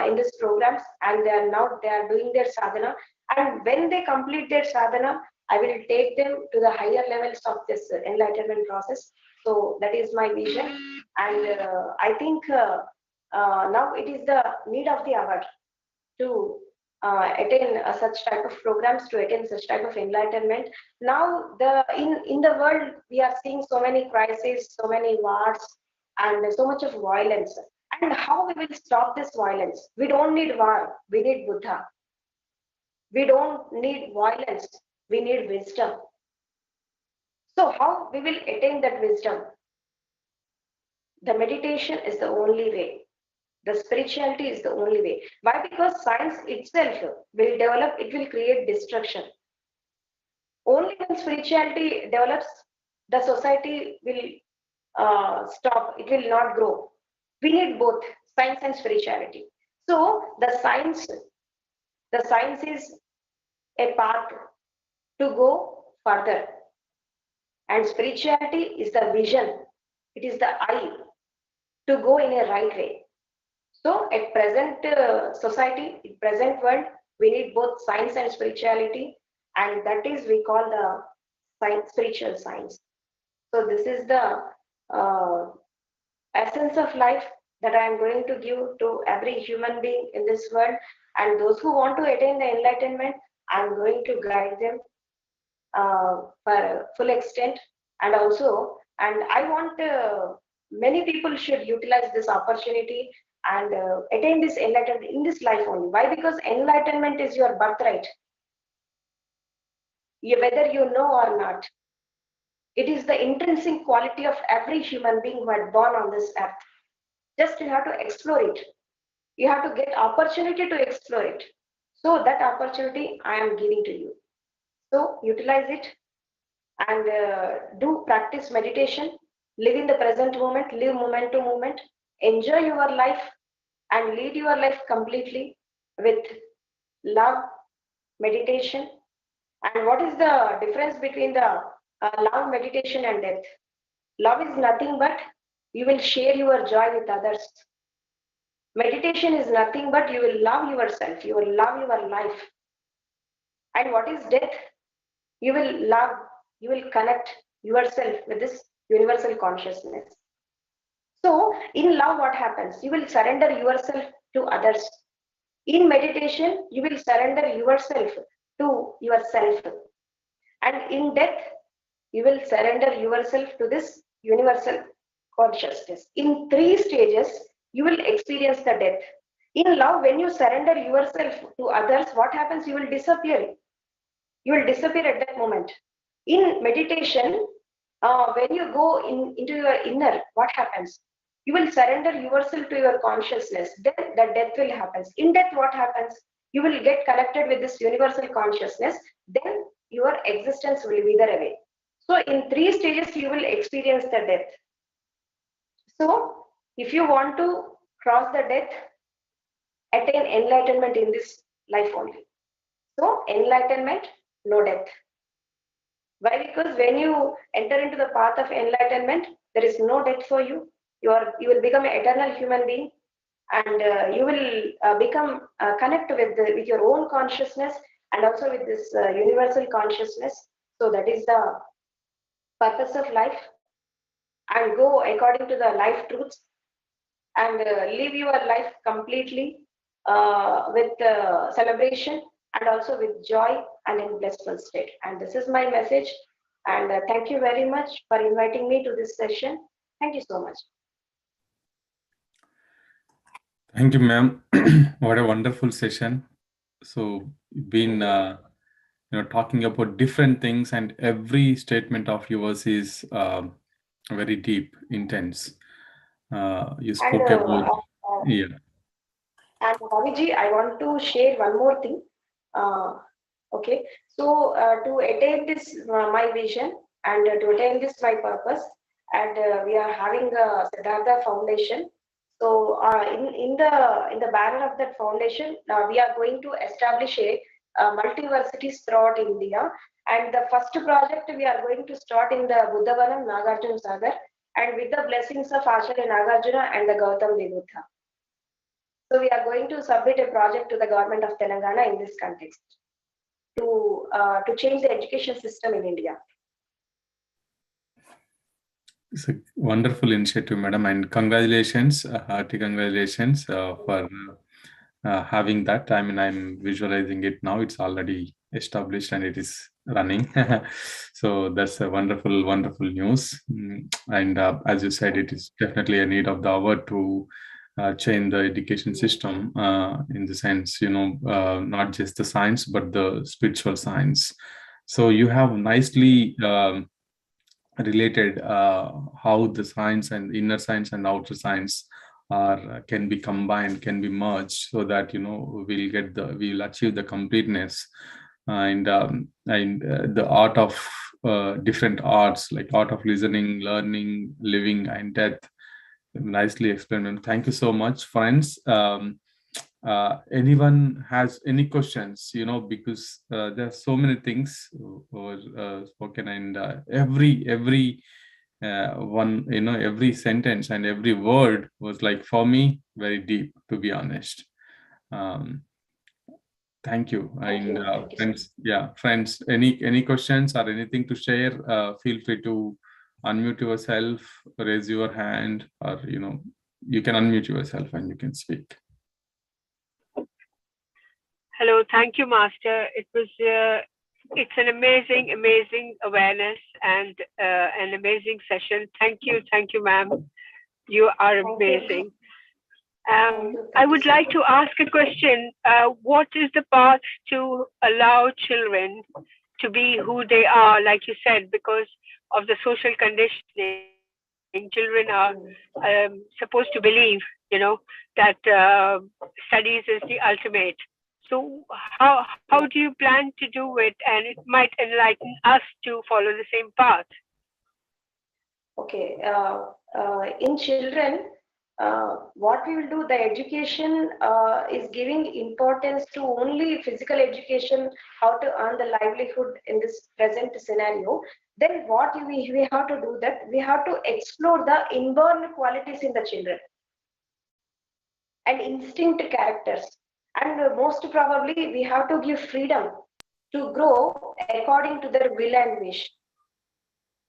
in these programs, and they are doing their sadhana. And when they complete their sadhana, I will take them to the higher levels of this enlightenment process. So that is my vision, and I think now it is the need of the hour to attain such type of programs, to attain such type of enlightenment. Now the in the world we are seeing so many crises, so many wars, and so much of violence. And how we will stop this violence? We don't need war, we need Buddha. We don't need violence, we need wisdom. So how we will attain that wisdom? The meditation is the only way. The spirituality is the only way. Why? Because science itself will develop, it will create destruction. Only when spirituality develops, the society will stop, it will not grow. We need both science and spirituality. So the science is a path to go further, and spirituality is the vision, it is the eye to go in a right way. So at present society, in present world, we need both science and spirituality, and that is we call the science, spiritual science. So this is the uh, essence of life that I am going to give to every human being in this world. And those who want to attain the enlightenment, I am going to guide them for full extent. And also, and I want many people should utilize this opportunity and attain this enlightenment in this life only. Why? Because enlightenment is your birthright, whether you know or not. It is the intrinsic quality of every human being who had born on this earth. Just you have to explore it. You have to get opportunity to explore it. So that opportunity I am giving to you. So utilize it and do practice meditation. Live in the present moment. Live moment to moment. Enjoy your life and lead your life completely with love, meditation. And what is the difference between the love, meditation, and death? Love is nothing but you will share your joy with others. Meditation is nothing but you will love yourself, you will love your life. And what is death? You will love, you will connect yourself with this universal consciousness. So, in love, what happens? You will surrender yourself to others. In meditation, you will surrender yourself to yourself. And in death, you will surrender yourself to this universal consciousness. In three stages, you will experience the death. In love, when you surrender yourself to others, what happens? You will disappear. You will disappear at that moment. In meditation, when you go into your inner, what happens? You will surrender yourself to your consciousness. Then the death will happen. In death, what happens? You will get connected with this universal consciousness. Then your existence will wither away. So in three stages, you will experience the death. So if you want to cross the death, attain enlightenment in this life only. So enlightenment, no death. Why? Because when you enter into the path of enlightenment, there is no death for you. You will become an eternal human being, and you will become connect with your own consciousness and also with this universal consciousness. So that is the purpose of life, and go according to the life truths and live your life completely with celebration and also with joy and in blissful state. And this is my message. And thank you very much for inviting me to this session. Thank you so much. Thank you, ma'am. What a wonderful session. So, been talking about different things, and every statement of yours is very deep, intense. You spoke about, yeah. And Bhaviji, I want to share one more thing. Uh, okay, so to attain this my vision and to attain this my purpose, and we are having a Siddhartha Foundation. So in the banner of that foundation, we are going to establish a multiversities throughout India. And the first project we are going to start in the Buddhavanam, Nagarjuna Sagar, and with the blessings of Acharya Nagarjuna and the Gautam Vibhuta. So we are going to submit a project to the government of Telangana in this context to change the education system in India. It's a wonderful initiative, madam, and congratulations, hearty congratulations for having that. I mean, I'm visualizing it now. It's already established and it is running. So that's a wonderful, wonderful news. And as you said, it is definitely a need of the hour to change the education system in the sense, not just the science, but the spiritual science. So you have nicely related how the science and inner science and outer science or can be combined, can be merged, so that we'll achieve the completeness. And the art of different arts, like art of listening, learning, living, and death. Nicely explained. Thank you so much, friends. Anyone has any questions? Because there are so many things were spoken, and every one, every sentence and every word was, like, for me, very deep, to be honest. um, Thank you. Thank And you. Thank you so much. friends, any questions or anything to share? Feel free to unmute yourself, raise your hand, or you can unmute yourself and you can speak. Hello, thank you, Master. It's an amazing awareness and an amazing session. Thank you, ma'am. You are amazing. I would like to ask a question. What is the path to allow children to be who they are, like you said, because of the social conditioning? Children are supposed to believe, that studies is the ultimate. So how do you plan to do it? And it might enlighten us to follow the same path. Okay. In children, what we will do, the education is giving importance to only physical education, how to earn the livelihood in this present scenario. Then what we have to do, that we have to explore the inborn qualities in the children and instinct characters. And most probably we have to give freedom to grow according to their will and wish.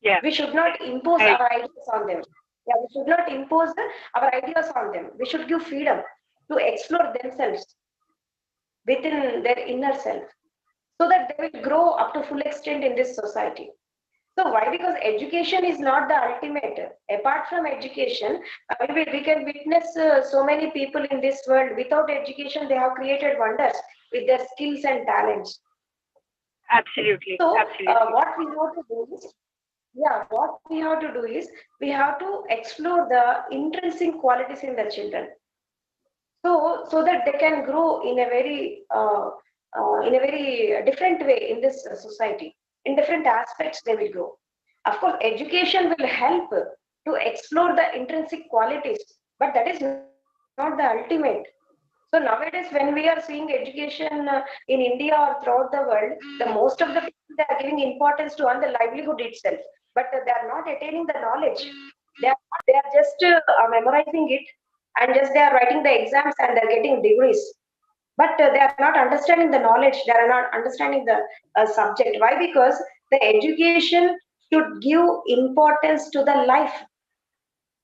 Yeah. We should not impose our ideas on them. Yeah, we should not impose our ideas on them. We should give freedom to explore themselves within their inner self, so that they will grow up to full extent in this society. So why? Because education is not the ultimate. Apart from education, we can witness so many people in this world without education. They have created wonders with their skills and talents. Absolutely. So Absolutely. what we have to do is, what we have to do is, we have to explore the intrinsic qualities in the children, so that they can grow in a very different way in this society. In different aspects, they will grow. Of course, education will help to explore the intrinsic qualities, but that is not the ultimate. So nowadays, when we are seeing education in India or throughout the world, the most of the people, they are giving importance to earn the livelihood itself, but they are not attaining the knowledge. They are just memorizing it, and just they are writing the exams and they're getting degrees. But they are not understanding the knowledge. They are not understanding the subject. Why? Because the education should give importance to the life,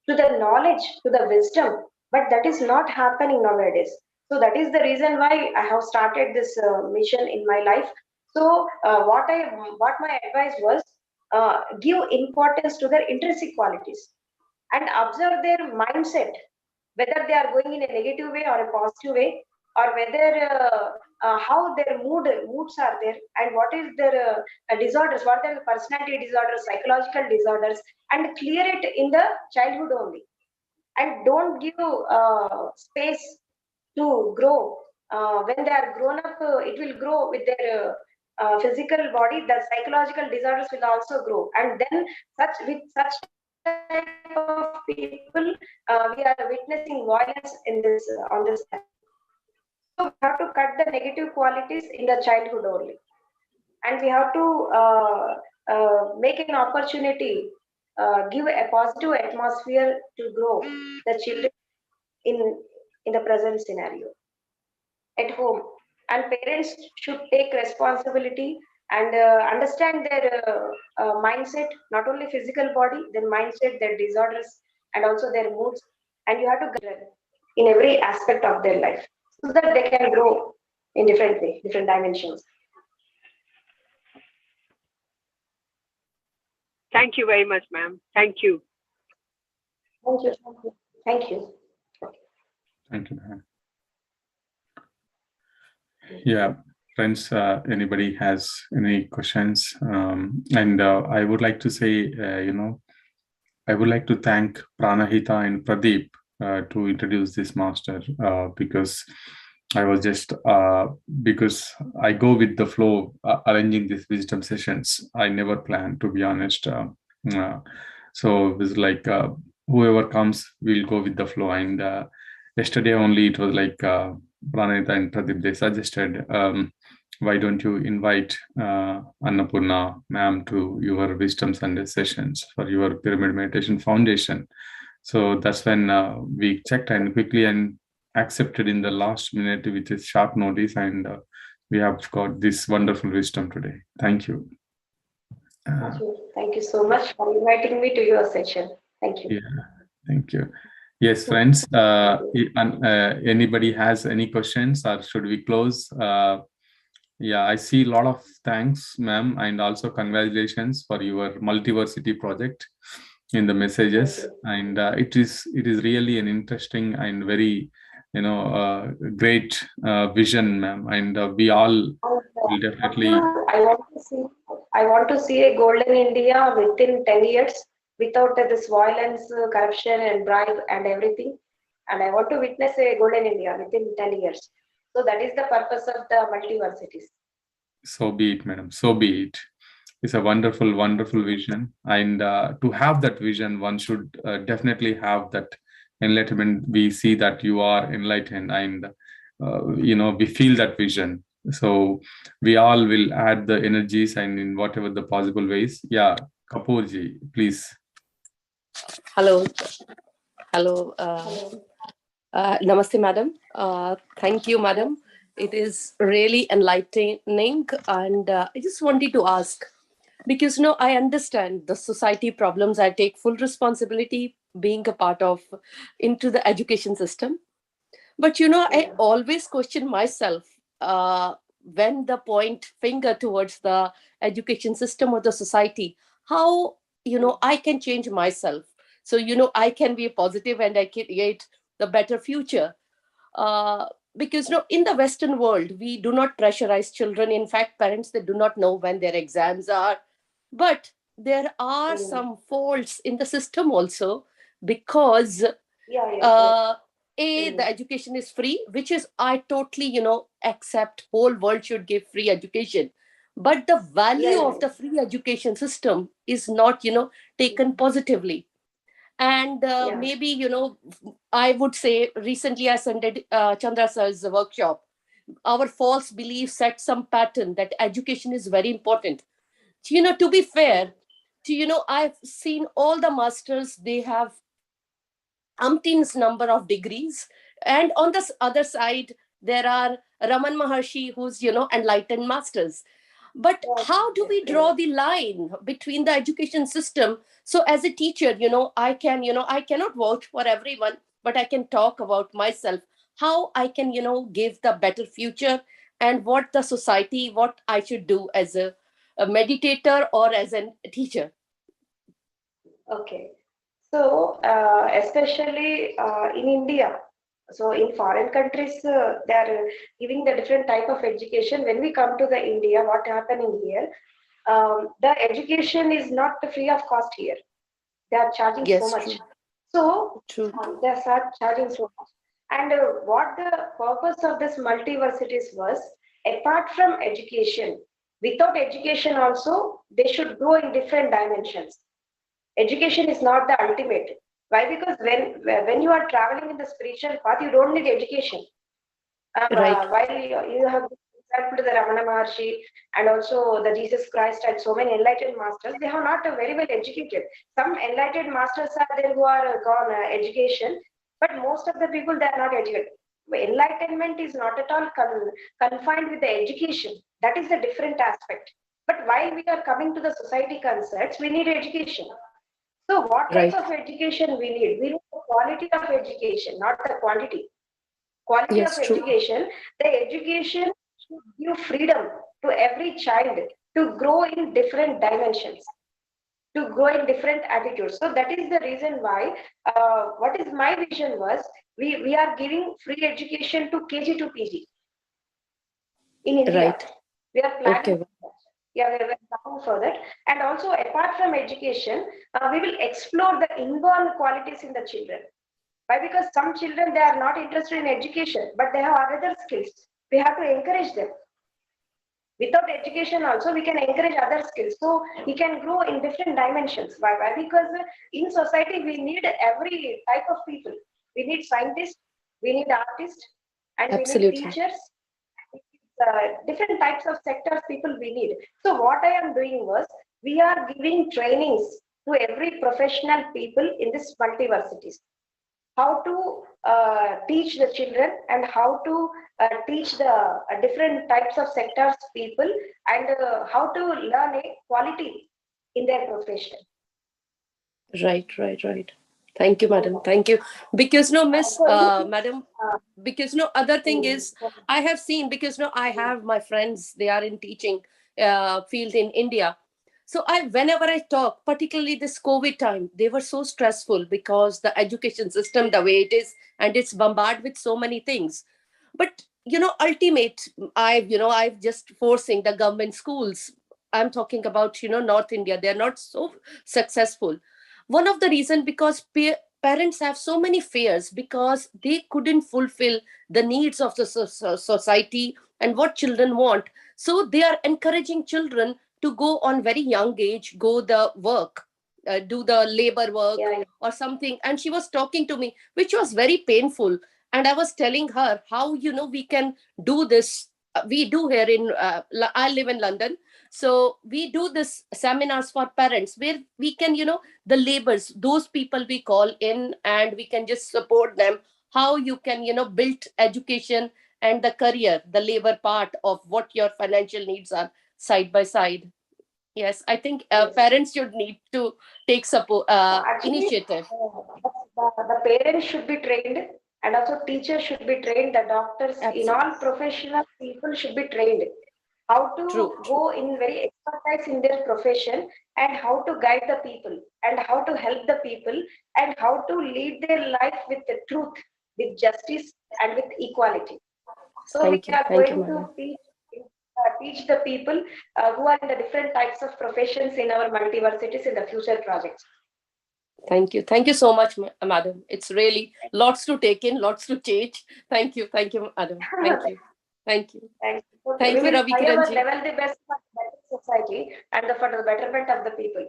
to the knowledge, to the wisdom, but that is not happening nowadays. So that is the reason why I have started this mission in my life. So what my advice was, give importance to their intrinsic qualities and observe their mindset, whether they are going in a negative way or a positive way, or whether how their moods are there, and what is their disorders, what are the personality disorders, psychological disorders, and clear it in the childhood only. And don't give space to grow. When they are grown up, it will grow with their physical body. The psychological disorders will also grow, and then such type of people, we are witnessing violence in this on this planet. So we have to cut the negative qualities in the childhood only, and we have to make an opportunity, give a positive atmosphere to grow the children in in the present scenario at home. And parents should take responsibility and understand their mindset, not only physical body, their mindset, their disorders, and also their moods. And you have to guide them in every aspect of their life, so that they can grow in different way, different dimensions. Thank you very much, ma'am. Thank you. Thank you. Thank you. Thank you, ma'am. Yeah, friends, anybody has any questions? And I would like to say, I would like to thank Pranahita and Pradeep to introduce this master because I was just because I go with the flow, arranging these wisdom sessions. I never plan, to be honest. So it was like whoever comes, we'll go with the flow. And yesterday only, it was like Pranita and Pradeep, they suggested, why don't you invite Annapurna ma'am to your wisdom Sunday sessions for your Pyramid Meditation Foundation? So that's when we checked and quickly and accepted in the last minute with a short notice, and we have got this wonderful wisdom today. Thank you. Thank you so much for inviting me to your session. Thank you. Yeah, thank you. Yes, friends, anybody has any questions, or should we close? Yeah, I see a lot of thanks, ma'am, and also congratulations for your multiversity project in the messages. And it is really an interesting and very, great vision, ma'am. And we all will definitely. I want to see a golden India within 10 years without this violence, corruption, and bribe and everything. And I want to witness a golden India within 10 years. So that is the purpose of the multiversities. So be it, madam. So be it. It's a wonderful, wonderful vision. And to have that vision, one should definitely have that enlightenment. We see that you are enlightened, and we feel that vision. So we all will add the energies and in whatever the possible ways. Yeah, Kapoorji, please. Hello. Namaste, madam. Thank you, madam. It is really enlightening. And I just wanted to ask, because I understand the society problems. I take full responsibility being a part of into the education system. But I always question myself when the point finger towards the education system or the society, how I can change myself. So I can be positive and I can create the better future. Because in the Western world, we do not pressurize children. In fact, parents, they do not know when their exams are. But there are some faults in the system also, because the education is free, which is I totally accept. Whole world should give free education, but the value of the free education system is not taken positively. And maybe I would say recently I attended Chandra sir's workshop. Our false belief set some pattern that education is very important. To be fair, I've seen all the masters, they have umpteens number of degrees, and on the other side there are Raman Maharshi, who's enlightened masters. But how do we draw the line between the education system? So as a teacher, I cannot vouch for everyone, but I can talk about myself, how I can give the better future, and what the society, what I should do as a meditator or as a teacher. Okay. So, especially in India, so in foreign countries, they are giving the different type of education. When we come to the India, what happening here, the education is not free of cost here. They are charging so much. True. So, True. they are charging so much. And what the purpose of this multiversities was, apart from education, without education also, they should grow in different dimensions. Education is not the ultimate. Why? Because when you are traveling in the spiritual path, you don't need education. Right. While you have example to the Ramana Maharshi and also the Jesus Christ and so many enlightened masters, they are not very well educated. Some enlightened masters are there who are gone education, but most of the people, they are not educated. Enlightenment is not at all confined with the education. That is a different aspect. But while we are coming to the society concepts, we need education. So what type of education we need? We need the quality of education, not the quantity. Quality of education, the education should give freedom to every child to grow in different dimensions, to grow in different attitudes. So that is the reason why, what is my vision was, we are giving free education to KG to PG in India. Right. We are planning. Yeah, we are planning for that. And also, apart from education, we will explore the inborn qualities in the children. Why? Because some children, they are not interested in education, but they have other skills. We have to encourage them. Without education also, we can encourage other skills. So he can grow in different dimensions. Why? Why? Because in society, we need every type of people. We need scientists, we need artists, and we need Absolutely. teachers. Different types of sectors people we need. So what I am doing was, we are giving trainings to every professional people in this multiversities. How to teach the children, and how to teach the different types of sectors people, and how to learn a quality in their profession. Right. Thank you, madam. Thank you. Because no, Miss, So madam, because no other thing is, I have seen, because no, I have my friends, they are in teaching field in India. So whenever I talk, particularly this COVID time, they were so stressful because the education system, the way it is, and it's bombarded with so many things. But ultimate, I've just forcing the government schools. I'm talking about North India. They're not so successful. One of the reason, because parents have so many fears because they couldn't fulfill the needs of the society and what children want. So they are encouraging children to go on very young age, go the work, do the labor work yeah, or something. And she was talking to me, which was very painful. And I was telling her how we can do this. We do here in I live in London, so we do this seminars for parents where we can the labors, those people we call in, and we can just support them how you can build education and the career, the labor part of what your financial needs are, side by side. Yes, I think yes. parents should need to take support Actually, initiative. the parents should be trained, and also teachers should be trained. The doctors, in Absolutely. all professional people should be trained how to True. go in very expertise in their profession, and how to guide the people, and how to help the people, and how to lead their life with the truth, with justice, and with equality. So we are Thank you, going madam. to teach the people who are in the different types of professions in our multiversities in the future projects. Thank you so much, madam. It's really lots to take in, lots to change. Thank you, madam. Thank you, And so we thank you, will Ravi try our Kiranji. level the best for the better society, and for the betterment of the people.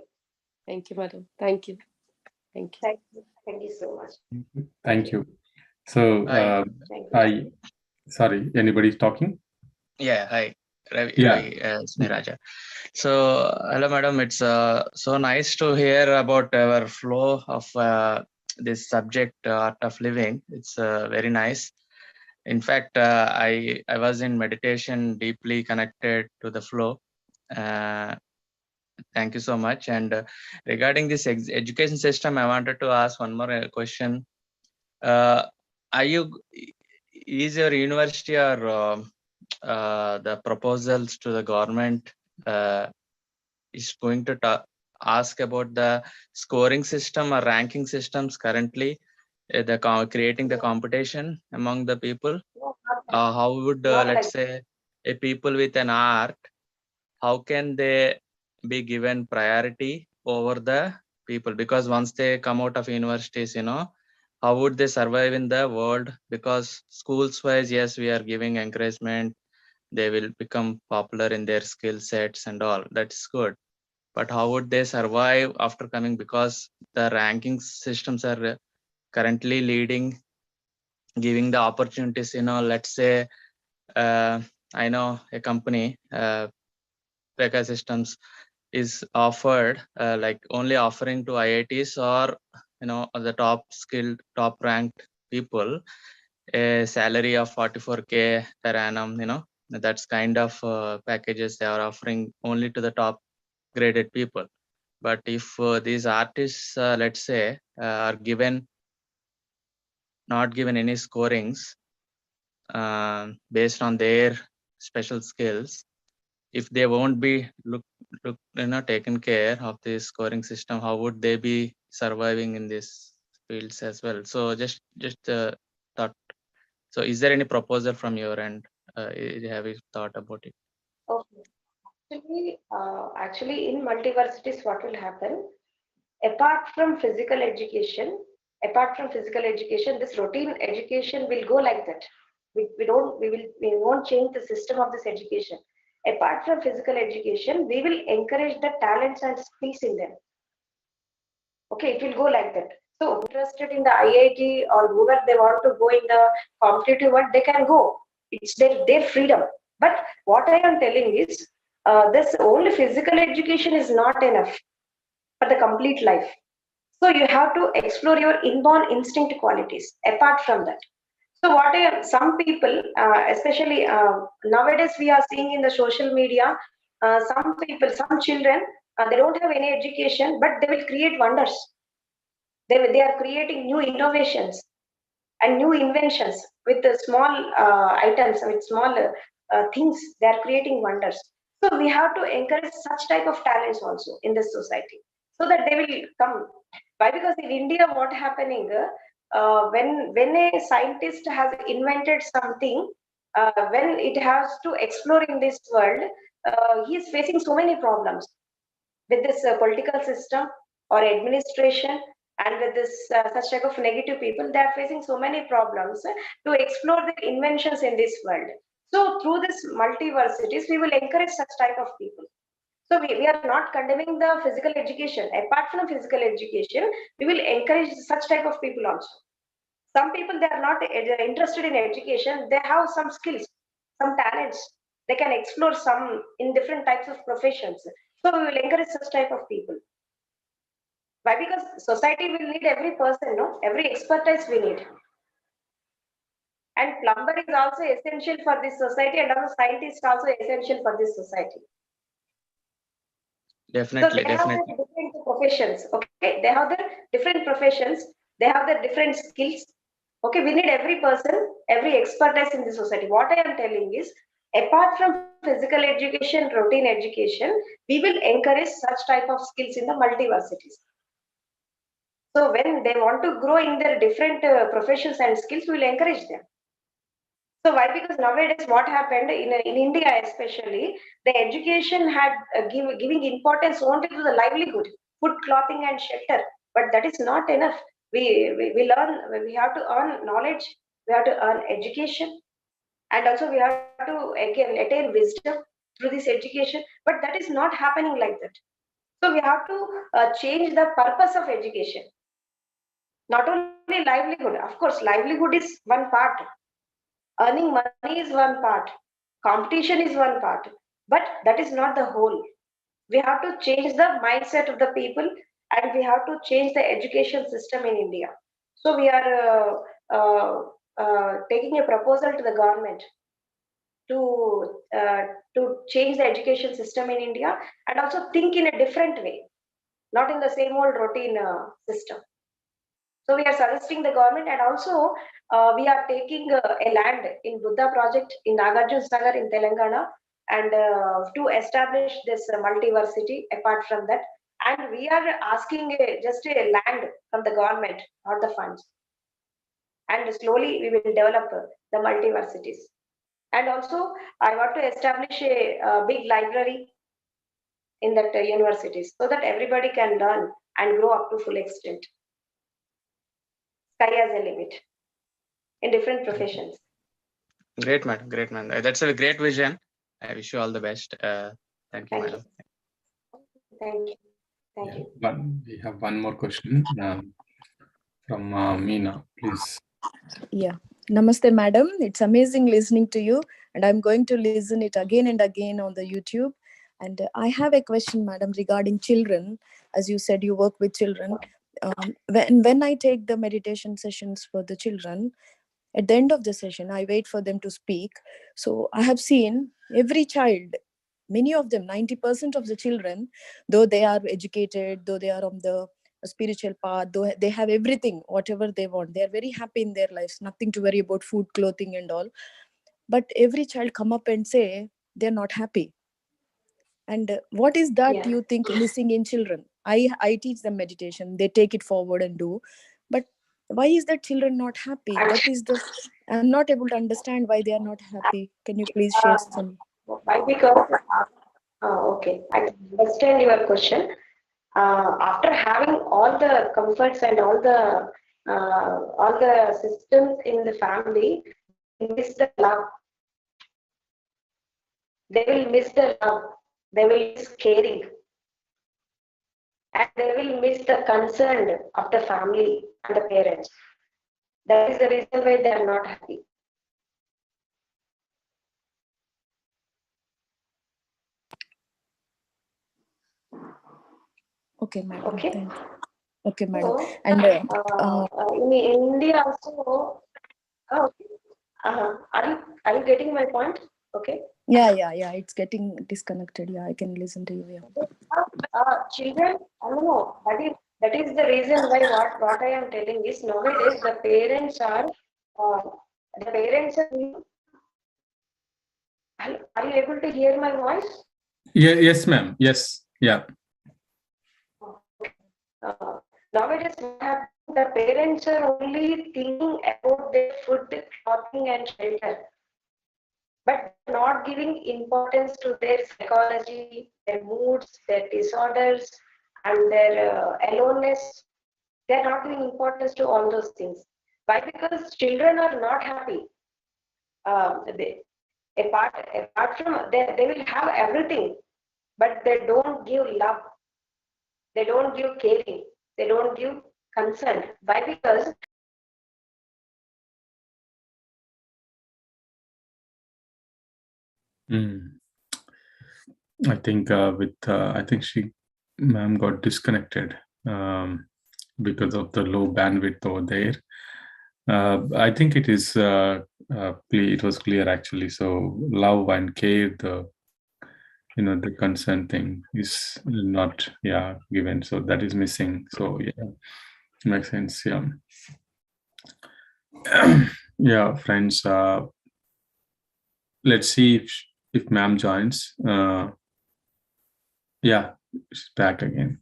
Thank you, madam. Thank you. Thank you. Thank you so much. Thank you. So, Hi. Thank you. sorry, anybody's talking? Yeah, hi. Yeah. It's me, Raja. So, hello, madam. It's so nice to hear about our flow of this subject, art of living. It's very nice. In fact, I was in meditation, deeply connected to the flow. Uh, Thank you so much. And regarding this education system, I wanted to ask one more question. Uh, are you is your university or the proposals to the government is going to ask about the scoring system or ranking systems currently, creating the competition among the people? No, not like, How would, not let's like. say, a people with an art, how can they be given priority over the people? Because once they come out of universities, how would they survive in the world? Because schools wise, yes, we are giving encouragement, they will become popular in their skill sets and all, that's good, but how would they survive after coming? Because the ranking systems are currently leading, giving the opportunities, let's say, uh, I know a company, Pekka Systems, is offered like only offering to IITs or the top skilled, top ranked people a salary of 44K per annum. That's kind of packages they are offering only to the top graded people. But if these artists, let's say, are not given any scorings based on their special skills, if they won't be taken care of this scoring system, how would they be surviving in these fields as well? So just thought. So is there any proposal from your end? Have you thought about it? Okay. Actually, in multiversities, what will happen? Apart from physical education, apart from physical education, this routine education will go like that. We won't change the system of this education. Apart from physical education, we will encourage the talents and skills in them. Okay, it will go like that. So interested in the IIT or whoever they want to go in the competitive one, they can go. It's their freedom. But what I am telling is, this only physical education is not enough for the complete life. So you have to explore your inborn instinct qualities apart from that. So some people, especially nowadays we are seeing in the social media, some people, some children, they don't have any education, but they will create wonders. They are creating new innovations and new inventions with the small items, with small things. They are creating wonders. So we have to encourage such type of talents also in this society, so that they will come. Why? Because in India, what happening, when a scientist has invented something, when it has to explore in this world, he is facing so many problems with this political system or administration, and with this such type of negative people. They are facing so many problems to explore their inventions in this world. So through this multiversities, we will encourage such type of people. So we are not condemning the physical education. Apart from physical education, we will encourage such type of people also. Some people, they are not interested in education. They have some skills, some talents. They can explore some in different types of professions. So we will encourage such type of people. Why? Because society will need every person, no? Every expertise we need. And plumber is also essential for this society, and also scientist also essential for this society. Definitely, So they have their different professions. Okay, they have their different professions. They have their different skills. Okay, we need every person, every expertise in the society. What I am telling is, apart from physical education, routine education, we will encourage such type of skills in the multiversities. So when they want to grow in their different professions and skills, we will encourage them. So why? Because nowadays what happened in India especially, the education had giving importance only to the livelihood, food, clothing, and shelter. But that is not enough. We learn. We have to earn knowledge. We have to earn education, and also we have to again attain wisdom through this education. But that is not happening like that. So we have to change the purpose of education. Not only livelihood. Of course, livelihood is one part. Earning money is one part, competition is one part, but that is not the whole. We have to change the mindset of the people, and we have to change the education system in India. So we are taking a proposal to the government to uh, to change the education system in India, and also think in a different way, not in the same old routine system. So we are suggesting the government, and also we are taking a land in Buddha project in Nagarjuna Sagar in Telangana, and to establish this multiversity. Apart from that, and we are asking just a land from the government, not the funds, and slowly we will develop the multiversities. And also, I want to establish a big library in that universities, so that everybody can learn and grow up to full extent. Sky as a limit in different professions. Great, madam. Great, madam. That's a great vision. I wish you all the best. Thank you, madam. Thank you. Thank you. We have one more question from Meena, please. Yeah. Namaste, madam. It's amazing listening to you, and I'm going to listen it again and again on the YouTube. And I have a question, madam, regarding children. As you said, you work with children. When I take the meditation sessions for the children, at the end of the session, I wait for them to speak. So I have seen every child, many of them, 90% of the children, though they are educated, though they are on the spiritual path, though they have everything, whatever they want, they are very happy in their lives, nothing to worry about food, clothing and all. But every child come up and say they're not happy. And what is that you think missing in children? I teach them meditation, they take it forward and do, but why is that children not happy? That is the, I'm not able to understand why they are not happy. Can you please share some? Why? Because okay, I understand your question. After having all the comforts and all the all the systems in the family miss the love. They will miss the love. They will miss caring. And they will miss the concern of the family and the parents. That is the reason why they are not happy. Okay, madam. Okay. Thank you. Okay, madam. So, And in India also, are you getting my point? Okay. yeah. It's getting disconnected. Yeah, I can listen to you. Yeah. Children, I don't know. That is the reason why what I am telling is nowadays the parents are. The parents are. Are you able to hear my voice? Yeah, yes, ma'am. Yes. Yeah. Nowadays, what happens, the parents are only thinking about their food, clothing, and shelter, but not giving importance to their psychology, their moods, their disorders, and their aloneness. They are not giving importance to all those things. Why? Because children are not happy. Apart from they will have everything, but they don't give love. They don't give caring. They don't give concern. Why? Because I think I think ma'am got disconnected because of the low bandwidth over there. I think it is it was clear actually. So love and care, the the consent thing is not given, so that is missing. So yeah, makes sense. Yeah. Yeah, friends, let's see if ma'am joins. Yeah, she's back again.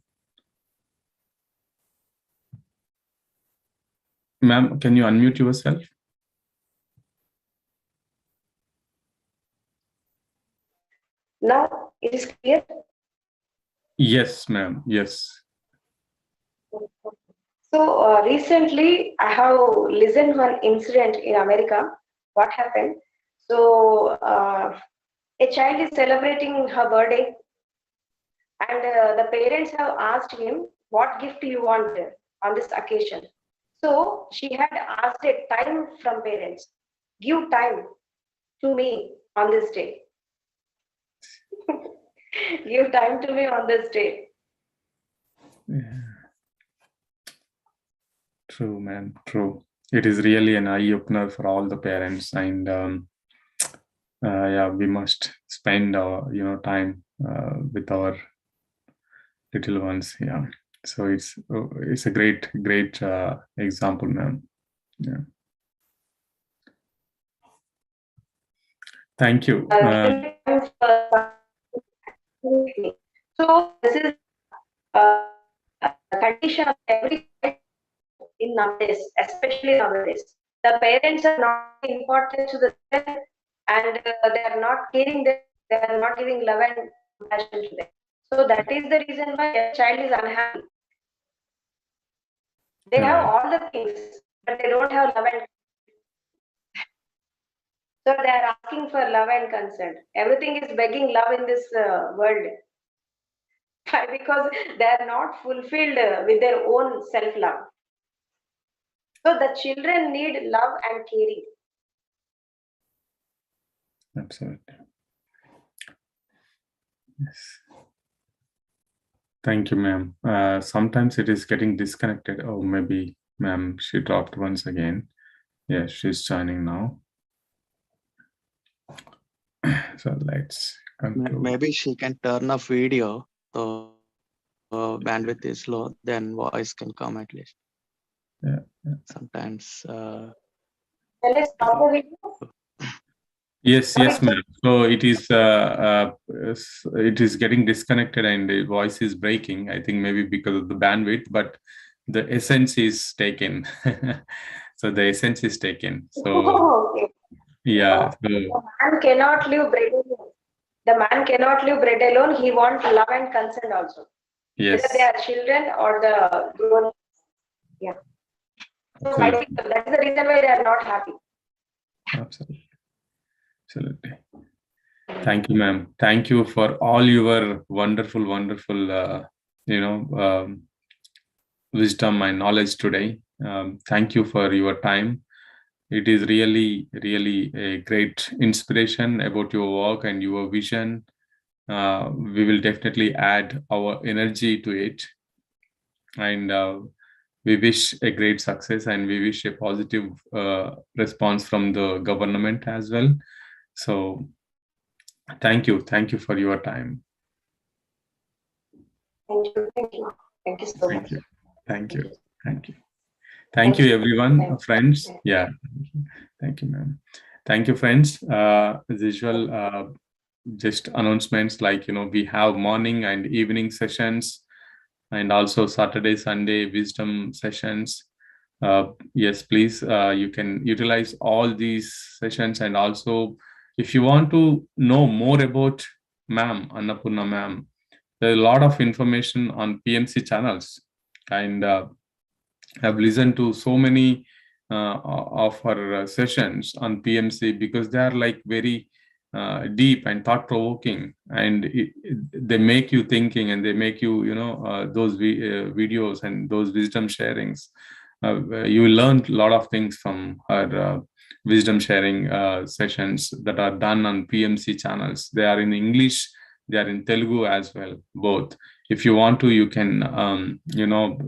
Ma'am, can you unmute yourself? now it is clear. Yes, ma'am. Yes. So recently, I have listened one incident in America. What happened? So a child is celebrating her birthday, and the parents have asked him, "What gift you want on this occasion?" So she had asked a time from parents. Give time to me on this day. Give time to me on this day. Yeah. True, ma'am. True. It is really an eye opener for all the parents, and we must spend our time with our little ones. Yeah. So it's a great example, ma'am. Yeah. Thank you. So this is a condition of every child in nowadays, especially nowadays. The parents are not important to the children, and they are not caring them. They are not giving love and compassion to them. So that is the reason why a child is unhappy. They have all the things, but they don't have love and. So they are asking for love and consent. Everything is begging love in this world. Why? Because they are not fulfilled with their own self-love. So the children need love and caring. Absolutely. Yes. Thank you, ma'am. Sometimes it is getting disconnected. Oh, maybe, ma'am, she dropped once again. Yeah, she's joining now. So let's conclude. Maybe she can turn off video, so bandwidth is low, then voice can come at least. Yeah. Sometimes. Shall I stop the video? Yes, ma'am. So it is getting disconnected and the voice is breaking. I think maybe because of the bandwidth, but the essence is taken. So the essence is taken. So Okay. yeah. So, The man cannot live bread alone. The man cannot live bread alone. He wants love and consent also. yes. Whether they are children or the grown. Yeah. So I think that is the reason why they are not happy. Absolutely. Absolutely. Thank you, ma'am. Thank you for all your wonderful, wonderful, wisdom and knowledge today. Thank you for your time. It is really, really a great inspiration about your work and your vision. We will definitely add our energy to it. And we wish a great success, and we wish a positive response from the government as well. So thank you for your time. Thank you so much. Thank you everyone. Friends. Yeah, thank you, ma'am. Thank you, friends. As usual, just announcements like, we have morning and evening sessions, and also Saturday, Sunday wisdom sessions. Yes, please, you can utilize all these sessions. And also, if you want to know more about ma'am, Annapurna ma'am, there is a lot of information on PMC channels. And I've listened to so many of her sessions on PMC, because they are like very deep and thought-provoking, and they make you thinking, and they make you, those videos and those wisdom sharings. You will learn a lot of things from her wisdom sharing sessions that are done on PMC channels. They are in English, they are in Telugu as well, both. If you want to, you can,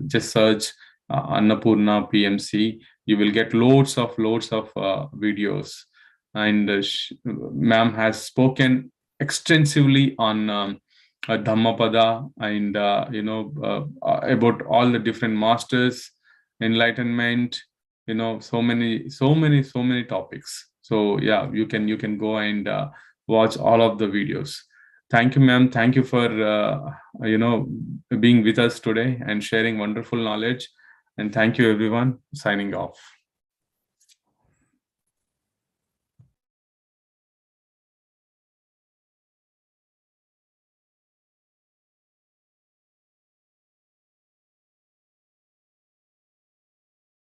just search Annapurna PMC. You will get loads of videos. And ma'am has spoken extensively on Dhammapada, and about all the different masters, enlightenment, so many topics. So yeah, you can go and watch all of the videos. Thank you, ma'am. Thank you for being with us today and sharing wonderful knowledge. And thank you, everyone. Signing off.